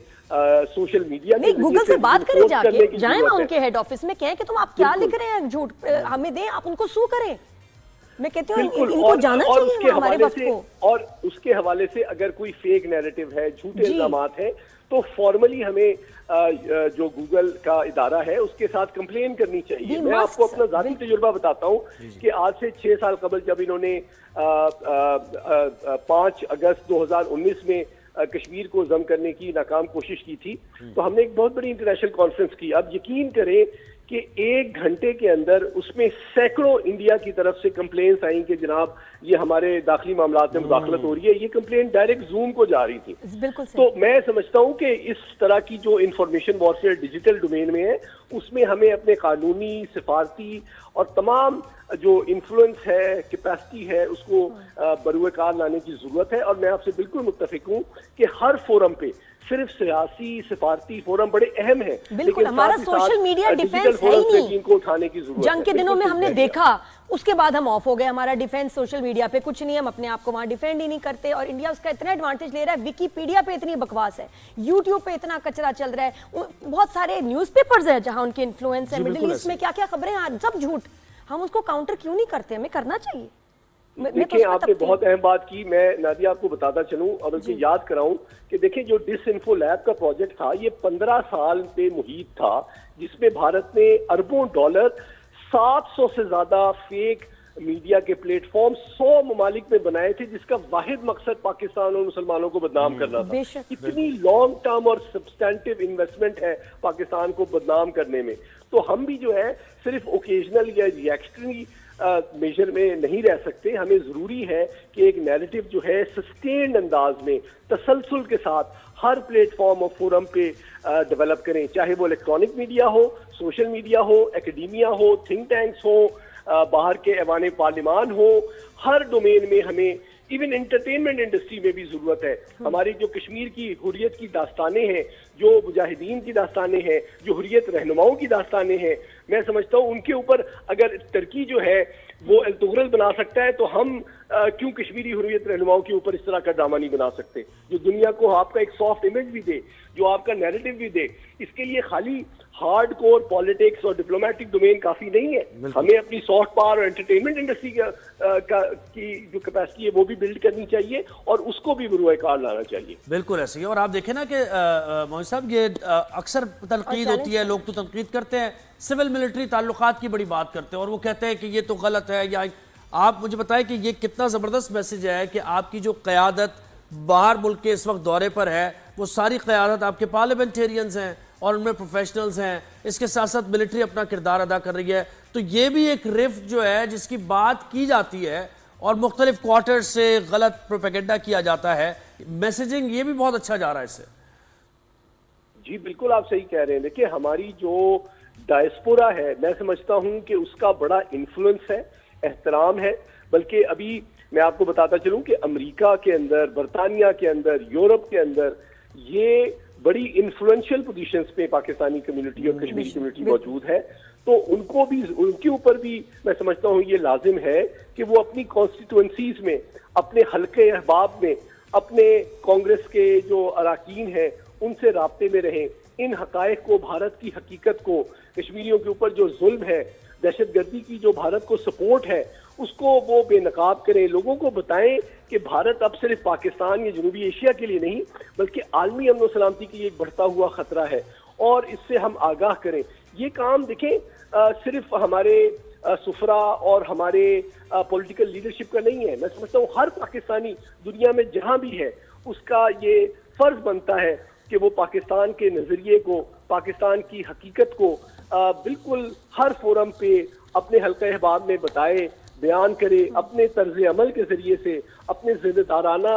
सोशल मीडिया नहीं, गूगल से बात करें, जाके जाएं ना उनके हेड ऑफिस में, कहें कि तुम आप क्या लिख रहे हैं झूठ, हमें दें, आप उनको सू करें। मैं कहती हूँ इनको जाना चाहिए हमारे वक्त को। और उसके हवाले से अगर कोई फेक नैरेटिव है, झूठे इल्जामात हैं, तो फॉर्मली हमें जो गूगल का इदारा है उसके साथ कंप्लेन करनी चाहिए। मैं आपको अपना जाती तजुर्बा बताता हूँ कि आज से 6 साल कबल जब इन्होंने 5 अगस्त 2019 में कश्मीर को जम करने की नाकाम कोशिश की थी, तो हमने एक बहुत बड़ी इंटरनेशनल कॉन्फ्रेंस की। अब यकीन करें कि 1 घंटे के अंदर उसमें सैकड़ों इंडिया की तरफ से कंप्लेंट्स आई कि जनाब ये हमारे दाखिली मामलात में मुदाखलत हो रही है। ये कंप्लेंट डायरेक्ट जूम को जा रही थी। बिल्कुल सही। तो मैं समझता हूं कि इस तरह की जो इंफॉर्मेशन वॉरफेयर डिजिटल डोमेन में है, उसमें हमें अपने कानूनी, सिफारती और तमाम जो इन्फ्लुएंस है, कैपेसिटी है, उसको बरूए कार लाने की जरूरत है। और मैं आपसे बिल्कुल मुत्तफिक हूं कि हर फोरम पे सिर्फ सियासी सिफारती फोरम बड़े अहम हैं, बिल्कुल हमारा सोशल मीडिया डिफेंस है ही नहीं। इनको उठाने की जरूरत है। जंग के दिनों में हमने देखा, उसके बाद हम ऑफ हो गए, हमारा डिफेंस सोशल मीडिया पे कुछ नहीं, हम अपने आप को वहां डिफेंड ही नहीं करते और इंडिया उसका इतना एडवांटेज ले रहा है। विकिपीडिया पे इतनी बकवास है, यूट्यूब पे इतना कचरा चल रहा है, बहुत सारे न्यूज़पेपर्स है जहां उनके इन्फ्लुएंस है, मिडिल ईस्ट में क्या क्या खबरें हैं, सब झूठ, हम उसको काउंटर क्यों नहीं करते, हमें करना चाहिए। देखिए आपने बहुत अहम बात की, मैं नादिया आपको बताता चलूं और उनसे याद कराऊं कि देखिए जो डिसइंफो लैब का प्रोजेक्ट था ये 15 साल पे मुहित था, जिसमें भारत ने अरबों डॉलर, 700 से ज्यादा फेक मीडिया के प्लेटफॉर्म 100 ममालिक में बनाए थे, जिसका वाहिद मकसद पाकिस्तान और मुसलमानों को बदनाम करना था। इतनी लॉन्ग टर्म और सब्सटेंटिव इन्वेस्टमेंट है पाकिस्तान को बदनाम करने में। तो हम भी जो है सिर्फ ओकेजनल या रिएक्शनरी मेजर में नहीं रह सकते। हमें जरूरी है कि एक नैरेटिव जो है सस्टेन्ड अंदाज में, तसलसल के साथ हर प्लेटफॉर्म और फोरम पे डेवलप करें, चाहे वो इलेक्ट्रॉनिक मीडिया हो, सोशल मीडिया हो, एकेडमिया हो, थिंक टैंक्स हो, बाहर के ऐवान पार्लिमान हो। हर डोमेन में हमें, इवन एंटरटेनमेंट इंडस्ट्री में भी जरूरत है। हमारी जो कश्मीर की हुर्रियत की दास्तानें हैं, जो मुजाहिदीन की दास्तानें हैं, जो हुर्रियत रहनुमाओं की दास्तानें हैं, मैं समझता हूँ उनके ऊपर अगर टर्की जो है वो एल्तुगरल बना सकता है, तो हम क्यों कश्मीरी हुर्रियत रहनुमाओं के ऊपर इस तरह का ड्रामा नहीं बना सकते, जो दुनिया को आपका एक सॉफ्ट इमेज भी दे, जो आपका नैरेटिव भी दे। इसके लिए खाली हार्ड कोर पॉलिटिक्स और डिप्लोमेटिक डोमेन काफी नहीं है, हमें अपनी सॉफ्ट पावर और एंटरटेनमेंट इंडस्ट्री की जो कैपेसिटी है वो भी बिल्ड करनी चाहिए और उसको भी बुरुएकार लाना चाहिए। बिल्कुल ऐसे ही। और आप देखें ना कि मोहित साहब, ये अक्सर तनकीद होती है, लोग तो तनकीद करते हैं, सिविल मिलिट्री ताल्लुकात की बड़ी बात करते हैं और वो कहते हैं कि ये तो गलत है। या आप मुझे बताएं कि ये कितना ज़बरदस्त मैसेज है कि आपकी जो क़यादत बाहर मुल्क के इस वक्त दौरे पर है, वो सारी क़यादत आपके पार्लियामेंटेरियंस हैं और उनमें प्रोफेशनल्स हैं, इसके साथ साथ मिलिट्री अपना किरदार अदा कर रही है। तो ये भी एक रिफ्ट जो है जिसकी बात की जाती है और मुख्तलिफ क्वार्टर से गलत प्रोपेगेंडा किया जाता है, मैसेजिंग ये भी बहुत अच्छा जा रहा है इससे। जी बिल्कुल, आप सही कह रहे हैं। देखिए, हमारी जो डायस्पोरा है, मैं समझता हूं कि उसका बड़ा इन्फ्लुएंस है, एहतराम है। बल्कि अभी मैं आपको बताता चलूं कि अमेरिका के अंदर, बरतानिया के अंदर, यूरोप के अंदर ये बड़ी इन्फ्लुएंशियल पोजीशंस पे पाकिस्तानी कम्युनिटी और कश्मीरी कम्युनिटी मौजूद है। तो उनको भी, उनके ऊपर भी मैं समझता हूँ ये लाजिम है कि वो अपनी कॉन्स्टिट्यूएंसीज में, अपने हल्के अहबाब में, अपने कांग्रेस के जो अराकीन हैं उनसे राब्ते में रहें, इन हकायक को, भारत की हकीकत को, कश्मीरियों के ऊपर जो जुल्म है, दहशतगर्दी की जो भारत को सपोर्ट है, उसको वो बेनकाब करें, लोगों को बताएं कि भारत अब सिर्फ पाकिस्तान या जनूबी एशिया के लिए नहीं बल्कि आलमी अमन सलामती के लिए एक बढ़ता हुआ खतरा है और इससे हम आगाह करें। ये काम देखें सिर्फ हमारे सुफरा और हमारे पॉलिटिकल लीडरशिप का नहीं है। मैं समझता हूँ हर पाकिस्तानी दुनिया में जहां भी है उसका ये फर्ज बनता है कि वो पाकिस्तान के नजरिए को, पाकिस्तान की हकीकत को बिल्कुल हर फोरम पे अपने हल्के अहबाब में बताए, बयान करे, अपने तर्ज अमल के जरिए से, अपने जिम्मेदाराना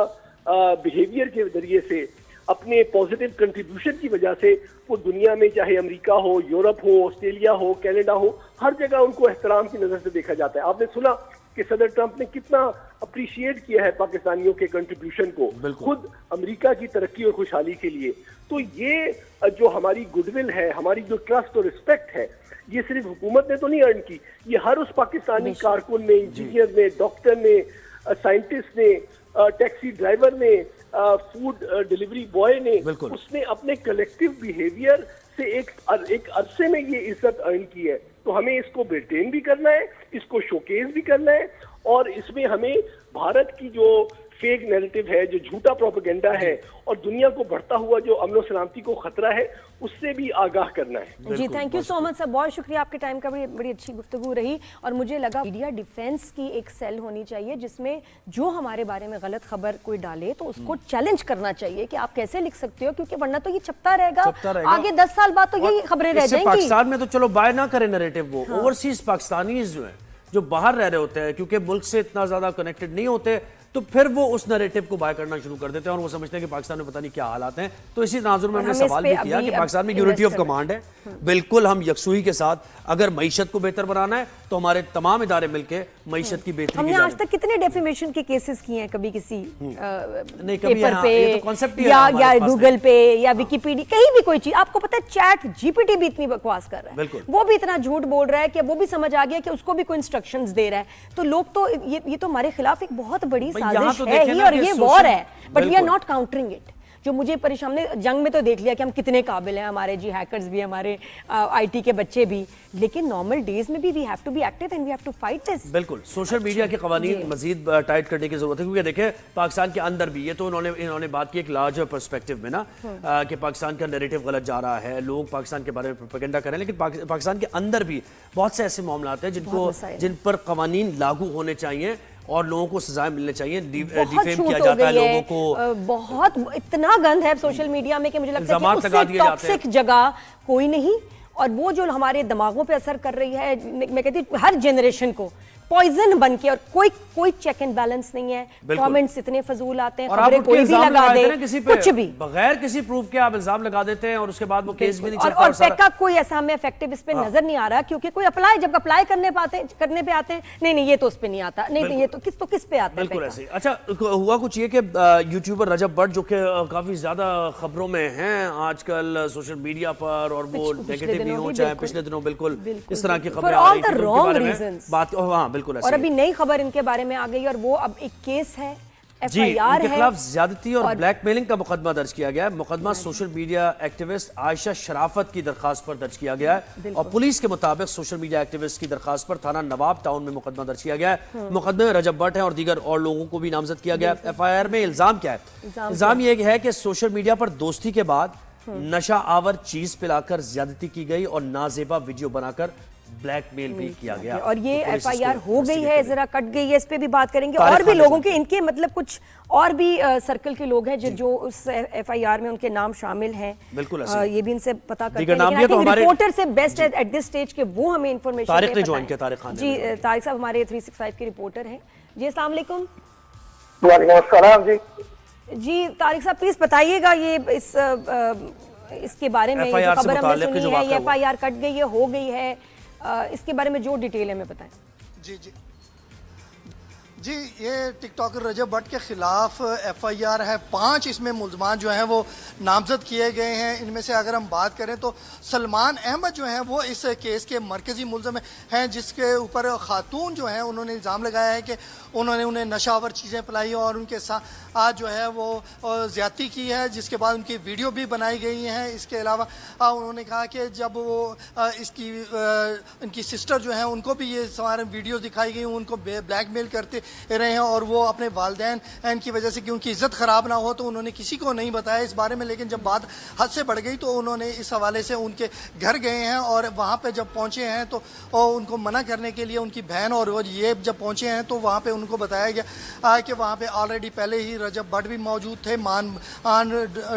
बिहेवियर के जरिए से, अपने पॉजिटिव कंट्रीब्यूशन की वजह से वो दुनिया में, चाहे अमेरिका हो, यूरोप हो, ऑस्ट्रेलिया हो, कनाडा हो, हर जगह उनको एहतराम की नजर से देखा जाता है। आपने सुना कि सदर ट्रंप ने कितना अप्रिशिएट किया है पाकिस्तानियों के कंट्रीब्यूशन को, खुद अमेरिका की तरक्की और खुशहाली के लिए। तो ये जो हमारी गुडविल है, हमारी जो ट्रस्ट और रिस्पेक्ट है, ये सिर्फ हुकूमत ने तो नहीं अर्न की, ये हर उस पाकिस्तानी कारकुन ने, इंजीनियर ने, डॉक्टर ने, साइंटिस्ट ने, टैक्सी ड्राइवर ने, फूड डिलीवरी बॉय ने, उसने अपने कलेक्टिव बिहेवियर से एक अरसे में ये इज्जत अर्न की है। तो हमें इसको मेंटेन भी करना है, इसको शोकेस भी करना है और इसमें हमें भारत की जो फेक नैरेटिव है, जो झूठा प्रोपेगेंडा है और दुनिया को बढ़ता हुआ जो अमन सलामती को खतरा है, उससे भी आगाह करना है। जी thank you so much sir, बहुत शुक्रिया, आपके टाइम का बड़ी अच्छी गुफ्तगू रही। और मुझे लगा मीडिया डिफेंस की एक सेल होनी चाहिए जिसमें जो हमारे बारे में गलत खबर कोई डाले तो उसको चैलेंज करना चाहिए कि आप कैसे लिख सकते हो, क्योंकि वरना तो ये छपता रहेगा, आगे 10 साल बाद तो यही खबरें रह जाएंगी। पाकिस्तान में तो चलो बाय ना करें नैरेटिव, वो ओवरसीज पाकिस्तानीज जो है, जो बाहर रह रहे होते हैं, क्योंकि मुल्क से इतना ज्यादा कनेक्टेड नहीं होते, तो फिर वो उस नैरेटिव को बाय करना शुरू कर देते हैं और वो समझते हैं कि पाकिस्तान में पता नहीं क्या हालात हैं। तो इसी तनाजुर में हमने सवाल भी किया कि पाकिस्तान में यूनिटी ऑफ कमांड है, बिल्कुल हम यकसुई के साथ, अगर मईशत को बेहतर बनाना है तो हमारे तमाम इदारे मिलकर मईशत की बेहतरी। हमने आज तक कितने डेफिमेशन के केसेस किए हैं, कभी किसी नहीं, कभी पेपर पे ये तो कॉन्सेप्ट ही या गूगल पे या विकिपीडिया, कहीं भी कोई चीज, आपको पता है चैट जीपीटी भी इतनी बकवास कर रहा है, वो भी इतना झूठ बोल रहा है कि वो भी समझ आ गया कि उसको भी कोई इंस्ट्रक्शंस दे रहा है। तो लोग तो ये तो हमारे खिलाफ एक बहुत बड़ी साजिश है ही, और ये वॉर है, but we are not countering it. जो मुझे परेशान, हमने जंग में तो देख लिया कि हम कितने काबिल हैं, हमारे जी हैकर्स भी, हमारे आईटी के बच्चे भी, लेकिन नॉर्मल डेज में भी we have to be active and we have to fight this. बिल्कुल, सोशल मीडिया के कवानीन मजीद टाइट करने की जरूरत है, क्योंकि देखें पाकिस्तान के अंदर भी, ये तो इन्होंने बात की एक लार्जर पर्सपेक्टिव में ना, कि पाकिस्तान का नैरेटिव गलत जा रहा है, लोग पाकिस्तान के बारे में प्रोपेगेंडा कर रहे हैं, लेकिन पाकिस्तान के अंदर भी बहुत से ऐसे मामला हैं जिन पर कवानीन लागू होने चाहिए और लोगों को सजाएं मिलने चाहिए। डिफेम किया जाता है लोगों को, बहुत इतना गंद है सोशल मीडिया में कि मुझे लगता है कि उससे टॉक्सिक जगह कोई नहीं। और वो जो हमारे दिमागों पे असर कर रही है, मैं कहती हूँ हर जनरेशन को पॉइजन बन के, और कोई चेक एंड बैलेंस नहीं है, कमेंट्स इतने फजूल आते हैं, खबरें कोई भी लगा दे, कुछ भी बगैर किसी प्रूफ के आप इल्जाम लगा देते हैं और उसके बाद वो केस भी नहीं चलता। और पैक का कोई ऐसा हमें इफेक्टिव इस पे नजर नहीं आ रहा, क्योंकि कोई जब अप्लाई करने पे आते हैं, नहीं ये तो उस पे नहीं आता, नहीं ये तो किस पे आता है। बिल्कुल ऐसे। अच्छा, हुआ कुछ ये कि यूट्यूबर रजब भट्ट, जो कि काफी ज्यादा खबरों में हैं आजकल सोशल मीडिया पर, और वो नेगेटिव नहीं हो, चाहे पिछले दिनों बिल्कुल इस तरह की खबरें आ रही थी बात, बिल्कुल और ऐसे अभी नई खबर इनके बारे में आ गई और वो अब एक केस है, जी, FIR उनके है खिलाफ ज्यादती और ब्लैकमेलिंग का मुकदमा दर्ज किया गया है। मुकदमा सोशल मीडिया एक्टिविस्ट आयशा शराफत की दरखास्त पर दर्ज किया गया है और पुलिस के मुताबिक सोशल मीडिया एक्टिविस्ट की दरखास्त पर थाना नवाब टाउन में मुकदमा दर्ज किया गया है। मुकदमे में रजब भट्ट है और दीगर और लोगों को भी नामजद किया गया है। FIR में इल्जाम क्या है? इल्जाम यह है कि सोशल मीडिया पर दोस्ती के बाद नशा आवर चीज पिलाकर ज्यादती की गई और नाजेबा वीडियो बनाकर ब्लैकमेल भी किया गया। और ये तो पुलिस FIR इसको हो गई है, investigate जरा कट गई है, इस पे भी बात करेंगे। तारिक और भी खान लोगों ने के इनके मतलब कुछ और भी सर्कल के लोग हैं जो उस FIR में उनके नाम शामिल हैं। बिल्कुल ऐसे। ये भी इनसे पता करते दीगर हैं, नाम लेकिन भी है आई तो थिंक हमारे- रिपोर्टर से बेस्ट है एट दिस स्टेज के वो हमें इंफॉर्मेशन तारिक ने ज्वाइन किया, तारिक खान ने जी ज्वाइन तारिक साहब हमारे 365 के रिपोर्टर हैं। जी अस्सलाम वालेकुम। जी तारिक साहब प्लीज बताइएगा ये इसके बारे में, ये FIR जो से खबर हमने मुताल्लिक सुनी जो है, ये वाक़या हुआ। FIR कट गई है, हो गई है, इसके बारे में जो डिटेल है हमें बताएं। जी जी जी, ये टिकटॉकर रजब भट्ट के खिलाफ FIR है। 5 इसमें मुल्ज़मान जो हैं वो नामजद किए गए हैं। इनमें से अगर हम बात करें तो सलमान अहमद जो हैं वो इस केस के मरकज़ी मुल्ज़म हैं, जिसके ऊपर खातून जो हैं उन्होंने इल्ज़ाम लगाया है कि उन्होंने उन्हें नशावर चीज़ें पिलाई और उनके साथ आज जो है वो ज़्यादती की है, जिसके बाद उनकी वीडियो भी बनाई गई हैं। इसके अलावा उन्होंने कहा कि जब वो इनकी सिस्टर जो हैं उनको भी ये सारे वीडियोज़ दिखाई गई, उनको ब्लैकमेल करते रहे हैं और वो अपने वालदैन की वजह से कि उनकी इज्जत ख़राब ना हो तो उन्होंने किसी को नहीं बताया इस बारे में। लेकिन जब बात हद से बढ़ गई तो उन्होंने इस हवाले से उनके घर गए हैं और वहाँ पे जब पहुँचे हैं तो उनको मना करने के लिए उनकी बहन और ये जब पहुँचे हैं तो वहाँ पे उनको बताया गया कि वहाँ पे ऑलरेडी पहले ही रजब भट्ट भी मौजूद थे, मान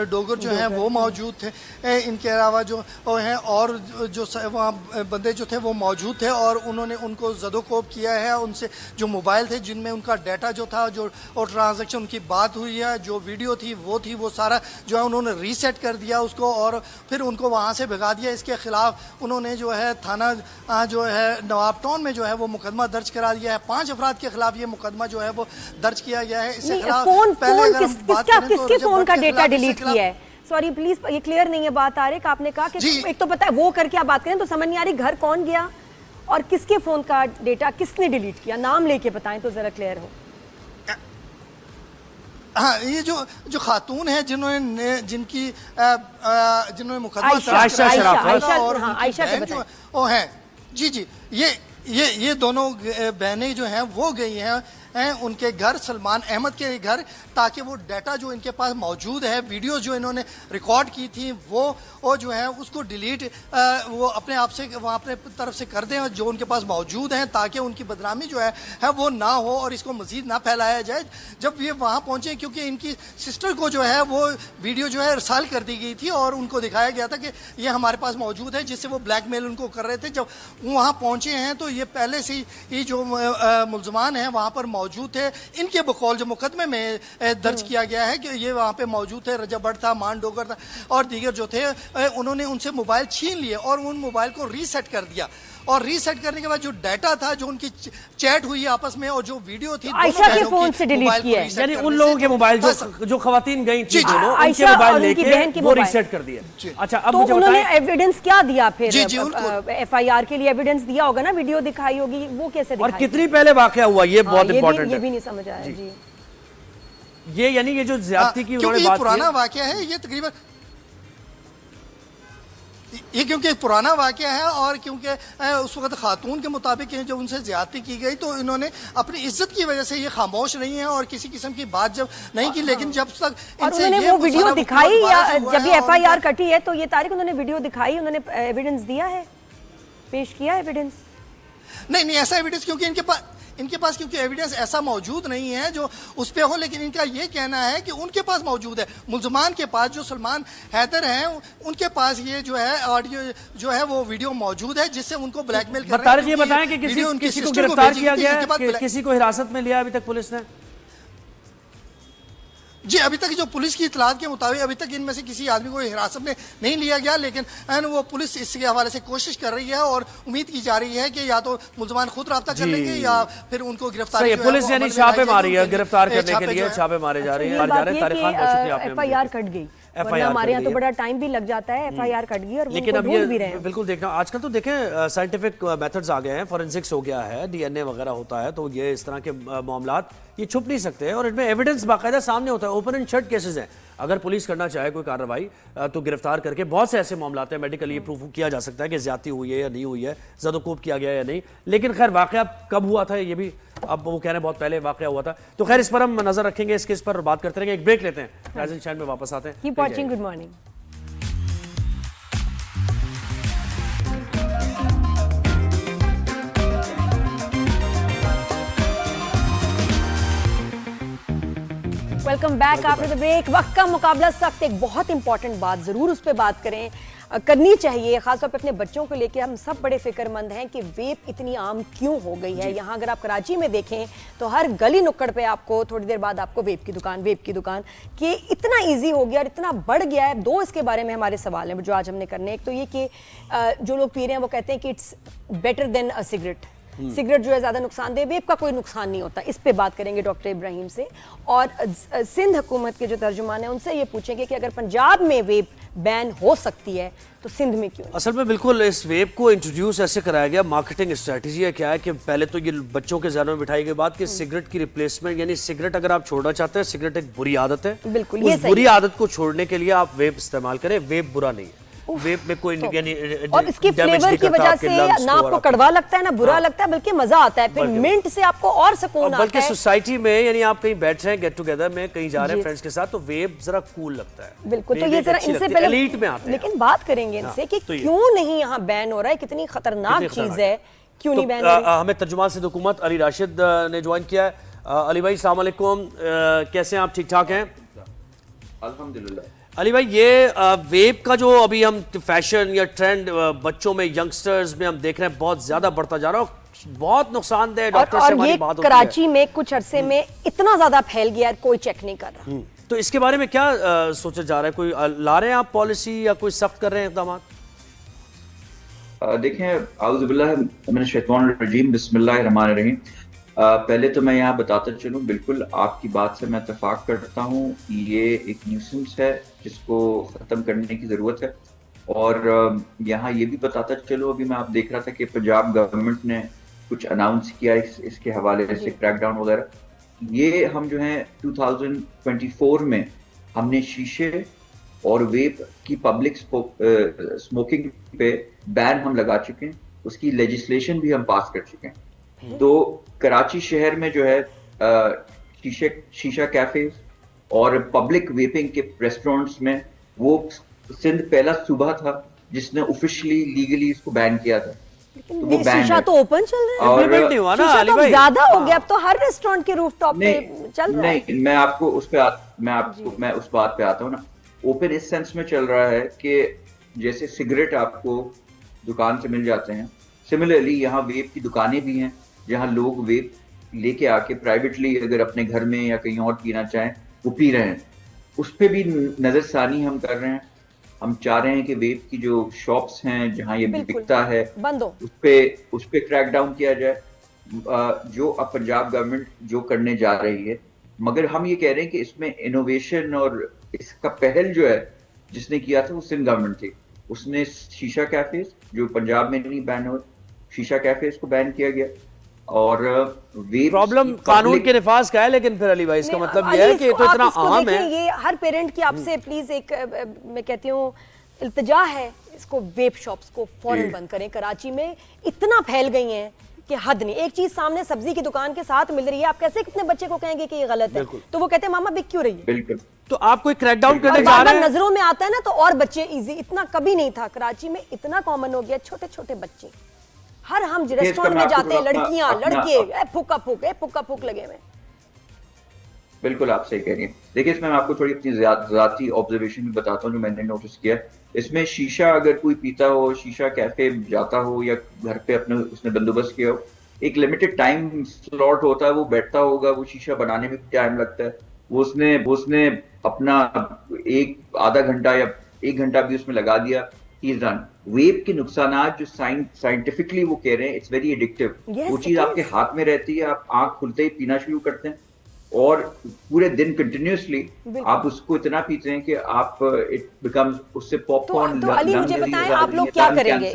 डोगर जो हैं वो मौजूद थे। इनके अलावा जो हैं और जो वहाँ बंदे जो थे वो मौजूद थे और उन्होंने उनको ज़दोकोब किया है। उनसे जो मोबाइल थे जिनमें उनका डाटा जो था जो और ट्रांजैक्शन उनकी बात हुई है, जो वीडियो थी वो सारा जो है उन्होंने रीसेट कर दिया उसको और फिर उनको वहाँ से भगा दिया। इसके खिलाफ उन्होंने जो है थाना जो है नवाब टाउन में जो है वो मुकदमा दर्ज करा दिया है। 5 अफराद के खिलाफ ये मुकदमा जो है वो दर्ज किया गया है। इसके खिलाफ किसके फोन का डेटा डिलीट किया है? सॉरी प्लीज, ये क्लियर नहीं है बात। तारिक आपने कहा कि एक तो पता है वो करके आप बात करें तो समझ नहीं आ रही घर कौन गया और किसके फोन का डेटा किसने डिलीट किया, नाम लेके बताएं तो जरा क्लियर हो। हाँ, ये जो खातून है जिन्होंने मुकदमा आयशा वो हैं जी ये दोनों बहनें जो हैं वो गई हैं उनके घर, सलमान अहमद के घर, ताकि वो डाटा जो इनके पास मौजूद है, वीडियोस जो इन्होंने रिकॉर्ड की थी वो जो है उसको डिलीट वो अपने आप से वहाँ अपने तरफ से कर दें और जो उनके पास मौजूद हैं ताकि उनकी बदनामी जो है वो ना हो और इसको मज़ीद ना फैलाया जाए। जब ये वहाँ पहुँचे क्योंकि इनकी सिस्टर को जो है वो वीडियो जो है रसाल कर दी गई थी और उनको दिखाया गया था कि ये हमारे पास मौजूद है, जिससे वो ब्लैकमेल उनको कर रहे थे। जब वहाँ पहुँचे हैं तो ये पहले से ही जो मुल्ज़मान हैं वहाँ पर मौजूद थे। इनके बकौल जो मुकदमे में दर्ज किया गया है कि ये वहाँ पे मौजूद थे, रजब भट्ट था, मान डोगर था और दीगर जो थे, उन्होंने उनसे मोबाइल छीन लिए और उन मोबाइल को रीसेट कर दिया और रीसेट करने के बाद जो डाटा था, जो उनकी चैट हुई आपस में और जो वीडियो थी आयशा के फोन से डिलीट किया है, यानी उन लोगों के मोबाइल जो खवातीन गई थी दोनों, उनके आयशा मोबाइल और उनकी लेके बहन की वो मोबाइल रीसेट कर दिए। अच्छा, अब तो मुझे उन्होंने बताएं एविडेंस क्या दिया फिर? FIR के लिए एविडेंस दिया होगा ना, वीडियो दिखाई होगी, वो कैसे और दिखाई? कितनी पहले वाकया हुआ, ये बहुत इंपॉर्टेंट है। ये भी नहीं समझ आया जी। ये यानी ये जो ज्यादती की उन्होंने बात की, पुराना वाकया है ये तकरीबन, ये क्योंकि पुराना वाकया है और क्योंकि उस वक्त खातून के मुताबिक जब उनसे ज्यादती की गई तो इन्होंने अपनी इज्जत की वजह से ये खामोश नहीं है और किसी किस्म की बात जब नहीं की। लेकिन जब तक उन्होंने वो वीडियो दिखाई या जब ये FIR कटी है तो ये तारिक उन्होंने वीडियो दिखाई, उन्होंने एविडेंस दिया है, पेश किया एविडेंस? नहीं ऐसा एविडेंस क्योंकि इनके पास क्योंकि एविडेंस ऐसा मौजूद नहीं है जो उस पे हो। लेकिन इनका ये कहना है कि उनके पास मौजूद है, मुल्ज़मान के पास, जो सलमान हैदर हैं उनके पास ये जो है ऑडियो जो है वो वीडियो मौजूद है जिससे उनको ब्लैकमेल कर रहे हैं। ये बताएं कि किसी को गिरफ्तार किया गया है, किसी को हिरासत में लिया अभी तक पुलिस ने? जी अभी तक जो पुलिस की इतलात के मुताबिक अभी तक इनमें से किसी आदमी को हिरासत में नहीं लिया गया, लेकिन वो पुलिस इसके हवाले से कोशिश कर रही है और उम्मीद की जा रही है कि या तो मुल्ज़मान खुद रब्ता कर लेंगे या फिर उनको गिरफ्तार। पुलिस यानी छापे मारी है, गिरफ्तार करने के लिए छापे मारे जा रहे हैं। FIR कट गई वरना हमारे यहाँ तो बड़ा टाइम भी लग जाता है, FIR कट गई और लेकिन उनको अब ये ढूंढ भी रहे हैं। बिल्कुल देखना, आजकल तो देखें साइंटिफिक मेथड्स आ गए हैं, फॉरेंसिक्स हो गया है, DNA वगैरह होता है, तो ये इस तरह के मामलात ये छुप नहीं सकते हैं और इनमें एविडेंस बाकायदा सामने होता है। ओपन एंड शट केसेस हैं, अगर पुलिस करना चाहे कोई कार्रवाई तो गिरफ्तार करके बहुत से ऐसे मामलात हैं, मेडिकली ये प्रूफ किया जा सकता है कि ज्यादती हुई है या नहीं हुई है, ज़दोकोब किया गया या नहीं। लेकिन खैर वाकया कब हुआ था ये भी अब वो कह रहे हैं बहुत पहले वाकया हुआ था, तो खैर इस पर हम नजर रखेंगे, इस केस पर बात करते रहेंगे। एक ब्रेक लेते हैं, राइजिंग शाइन में वापस आते हैं। Keep watching, good morning. Welcome back after the break. वक्त का मुकाबला सख्त, एक बहुत इंपॉर्टेंट बात जरूर उस पर बात करें, करनी चाहिए, खासतौर पे अपने बच्चों को लेके। हम सब बड़े फिक्रमंद हैं कि वेप इतनी आम क्यों हो गई है। यहाँ अगर आप कराची में देखें तो हर गली नुक्कड़ पे आपको थोड़ी देर बाद आपको वेप की दुकान कि इतना इजी हो गया और इतना बढ़ गया है। दो इसके बारे में हमारे सवाल हैं जो आज हमने करने। एक तो ये कि जो लोग पी रहे हैं वो कहते हैं कि it's better than a cigarette, cigarette जो है ज्यादा नुकसानदेह, वेप का कोई नुकसान नहीं होता। इस पे बात करेंगे डॉक्टर इब्राहिम से। और सिंध हुकूमत के जो तर्जुमान है उनसे ये पूछेंगे कि अगर पंजाब में वेप बैन हो सकती है तो सिंध में क्यों? असल में बिल्कुल इस वेप को इंट्रोड्यूस ऐसे कराया गया, मार्केटिंग स्ट्रेटजी है क्या है कि पहले तो ये बच्चों के ज़हनों में बिठाई गई बात कि सिगरेट की रिप्लेसमेंट, यानी सिगरेट अगर आप छोड़ना चाहते हैं, सिगरेट एक बुरी आदत है, बिल्कुल उस बुरी आदत को छोड़ने के लिए आप वेप इस्तेमाल करें। वेप बुरा नहीं है, वेप में कोई और इसकी फ्लेवर की वजह से ना आपको कड़वा लगता है ना बुरा लगता है, बल्कि मजा आता है। फिर मिंट से आपको और सुकून आता है। बल्कि सोसाइटी में यानी आप कहीं बैठ रहे हैं गेट टुगेदर में, कहीं जा रहे हैं फ्रेंड्स के साथ, तो वेप जरा कूल लगता है। बिल्कुल, तो ये जरा इनसे पहले एलीट में आते हैं। लेकिन बात करेंगे इनसे कि क्यों नहीं यहाँ बैन हो रहा है, कितनी खतरनाक चीज है, क्यों नहीं बैन हो रही? हमें तर्जुमान सिंध हुकूमत अली राशिद ने ज्वाइन किया है। अली भाई अस्सलाम वालेकुम, कैसे हैं आप? ठीक ठाक हैं? अल्हम्दुलिल्लाह। अली भाई, ये वेप का जो अभी हम फैशन या ट्रेंड बच्चों में, यंगस्टर्स में हम देख रहे हैं बहुत ज्यादा बढ़ता जा रहा है, बहुत नुकसानदेह। डॉक्टर से हमारी बात होती है, कराची में कुछ अरसे में इतना ज्यादा फैल गया, कोई चेक नहीं कर रहा। तो इसके बारे में क्या सोचा जा रहा है? कोई ला रहे हैं आप पॉलिसी या कोई सख्त कर रहे हैं इक़दाम? देखें, आउज़ुबिल्लाह मिनश शैतानिर रजीम, बिस्मिल्लाहिर रहमानिर रहीम। पहले तो मैं यहाँ बताता चलूँ, बिल्कुल आपकी बात से मैं इत्तेफाक करता हूँ। ये एक न्यूसेंस है जिसको ख़त्म करने की ज़रूरत है। और यहाँ ये भी बताता चलो, अभी मैं आप देख रहा था कि पंजाब गवर्नमेंट ने कुछ अनाउंस किया इसके हवाले से, क्रैकडाउन वगैरह। ये हम जो है 2024 में हमने शीशे और वेप की पब्लिक स्मोकिंग पे बैन हम लगा चुके हैं, उसकी लेजिस्लेशन भी हम पास कर चुके हैं। तो कराची शहर में जो है शीशा कैफे और पब्लिक वेपिंग के रेस्टोरेंट्स में वो सिंध पहला सूबा था जिसने ऑफिशियली लीगली इसको बैन किया था। तो वो शीशा तो ओपन चल रहा है, नहीं हुआ ना अली भाई? ज्यादा हो गया, अब तो हर रेस्टोरेंट के रूफटॉप पे चल रहा है। नहीं, मैं उस बात पे आता हूँ ना। ओपन इस सेंस में चल रहा है कि जैसे सिगरेट आपको दुकान से मिल जाते हैं, सिमिलरली यहाँ वेप की दुकानें भी हैं जहाँ लोग वेप लेके आके प्राइवेटली अगर अपने घर में या कहीं और पीना चाहें वो पी रहे हैं। उस पर भी नजरसानी हम कर रहे हैं। हम चाह रहे हैं कि वेप की जो शॉप्स हैं जहाँ ये बिकता है बंद हो, उस पे क्रैकडाउन किया जाए, जो अब पंजाब गवर्नमेंट जो करने जा रही है। मगर हम ये कह रहे हैं कि इसमें इनोवेशन और इसका पहल जो है जिसने किया था वो सिंध गवर्नमेंट थी। उसने शीशा कैफेज, जो पंजाब में नहीं बैन हो, शीशा कैफेज को बैन किया गया। और प्रॉब्लम कानून के निफाज का है, लेकिन फिर अली भाई इसका मतलब ये है कि तो इतना आम है। ये हर पेरेंट की आपसे प्लीज एक मैं कहती हूँ इल्तिजा है, इसको वेप शॉप्स को फौरन बंद करें। कराची में इतना फैल गई हैं कि हद नहीं। एक चीज सामने सब्जी की दुकान के साथ मिल रही है, आप कैसे अपने बच्चे को कहेंगे कि ये गलत है? तो वो कहते हैं मामा बिक क्यों रही है? बिल्कुल। तो आप कोई क्रैकडाउन करने जा रहे हैं? नजरों में आता है ना, तो और बच्चे इजी, इतना कभी नहीं था। कराची में इतना कॉमन हो गया, छोटे छोटे बच्चे हर हम रेस्टोरेंट में जाते हैं, लड़कियां लड़के फुका फूक लगे हुए। बिल्कुल आप सही कह रही हैं। देखिए, इसमें मैं आपको थोड़ी अपनी ज़ाती ऑब्जर्वेशन भी बताता हूँ जो मैंने नोटिस किया। इसमें शीशा अगर कोई पीता हो, शीशा कैफे जाता हो या घर पे अपने उसने बंदोबस्त किया हो, एक लिमिटेड टाइम स्लॉट होता है, वो बैठता होगा, वो शीशा बनाने में भी टाइम लगता है, वो उसने अपना आधा घंटा या 1 घंटा भी उसमें लगा दिया, ही इज डन। वेप के नुकसानात जो साइंटिफिकली वो कह रहे हैं, इट्स वेरी एडिक्टिव। वो चीज आपके हाथ में रहती है, आप आंख खुलते ही पीना शुरू करते हैं। और पूरे दिन कंटिन्यूसली आप उसको इतना पीते हैं कि आप इट बिकम्स उससे पॉपकॉर्न। तो अली मुझे बताएं आप लोग क्या करेंगे,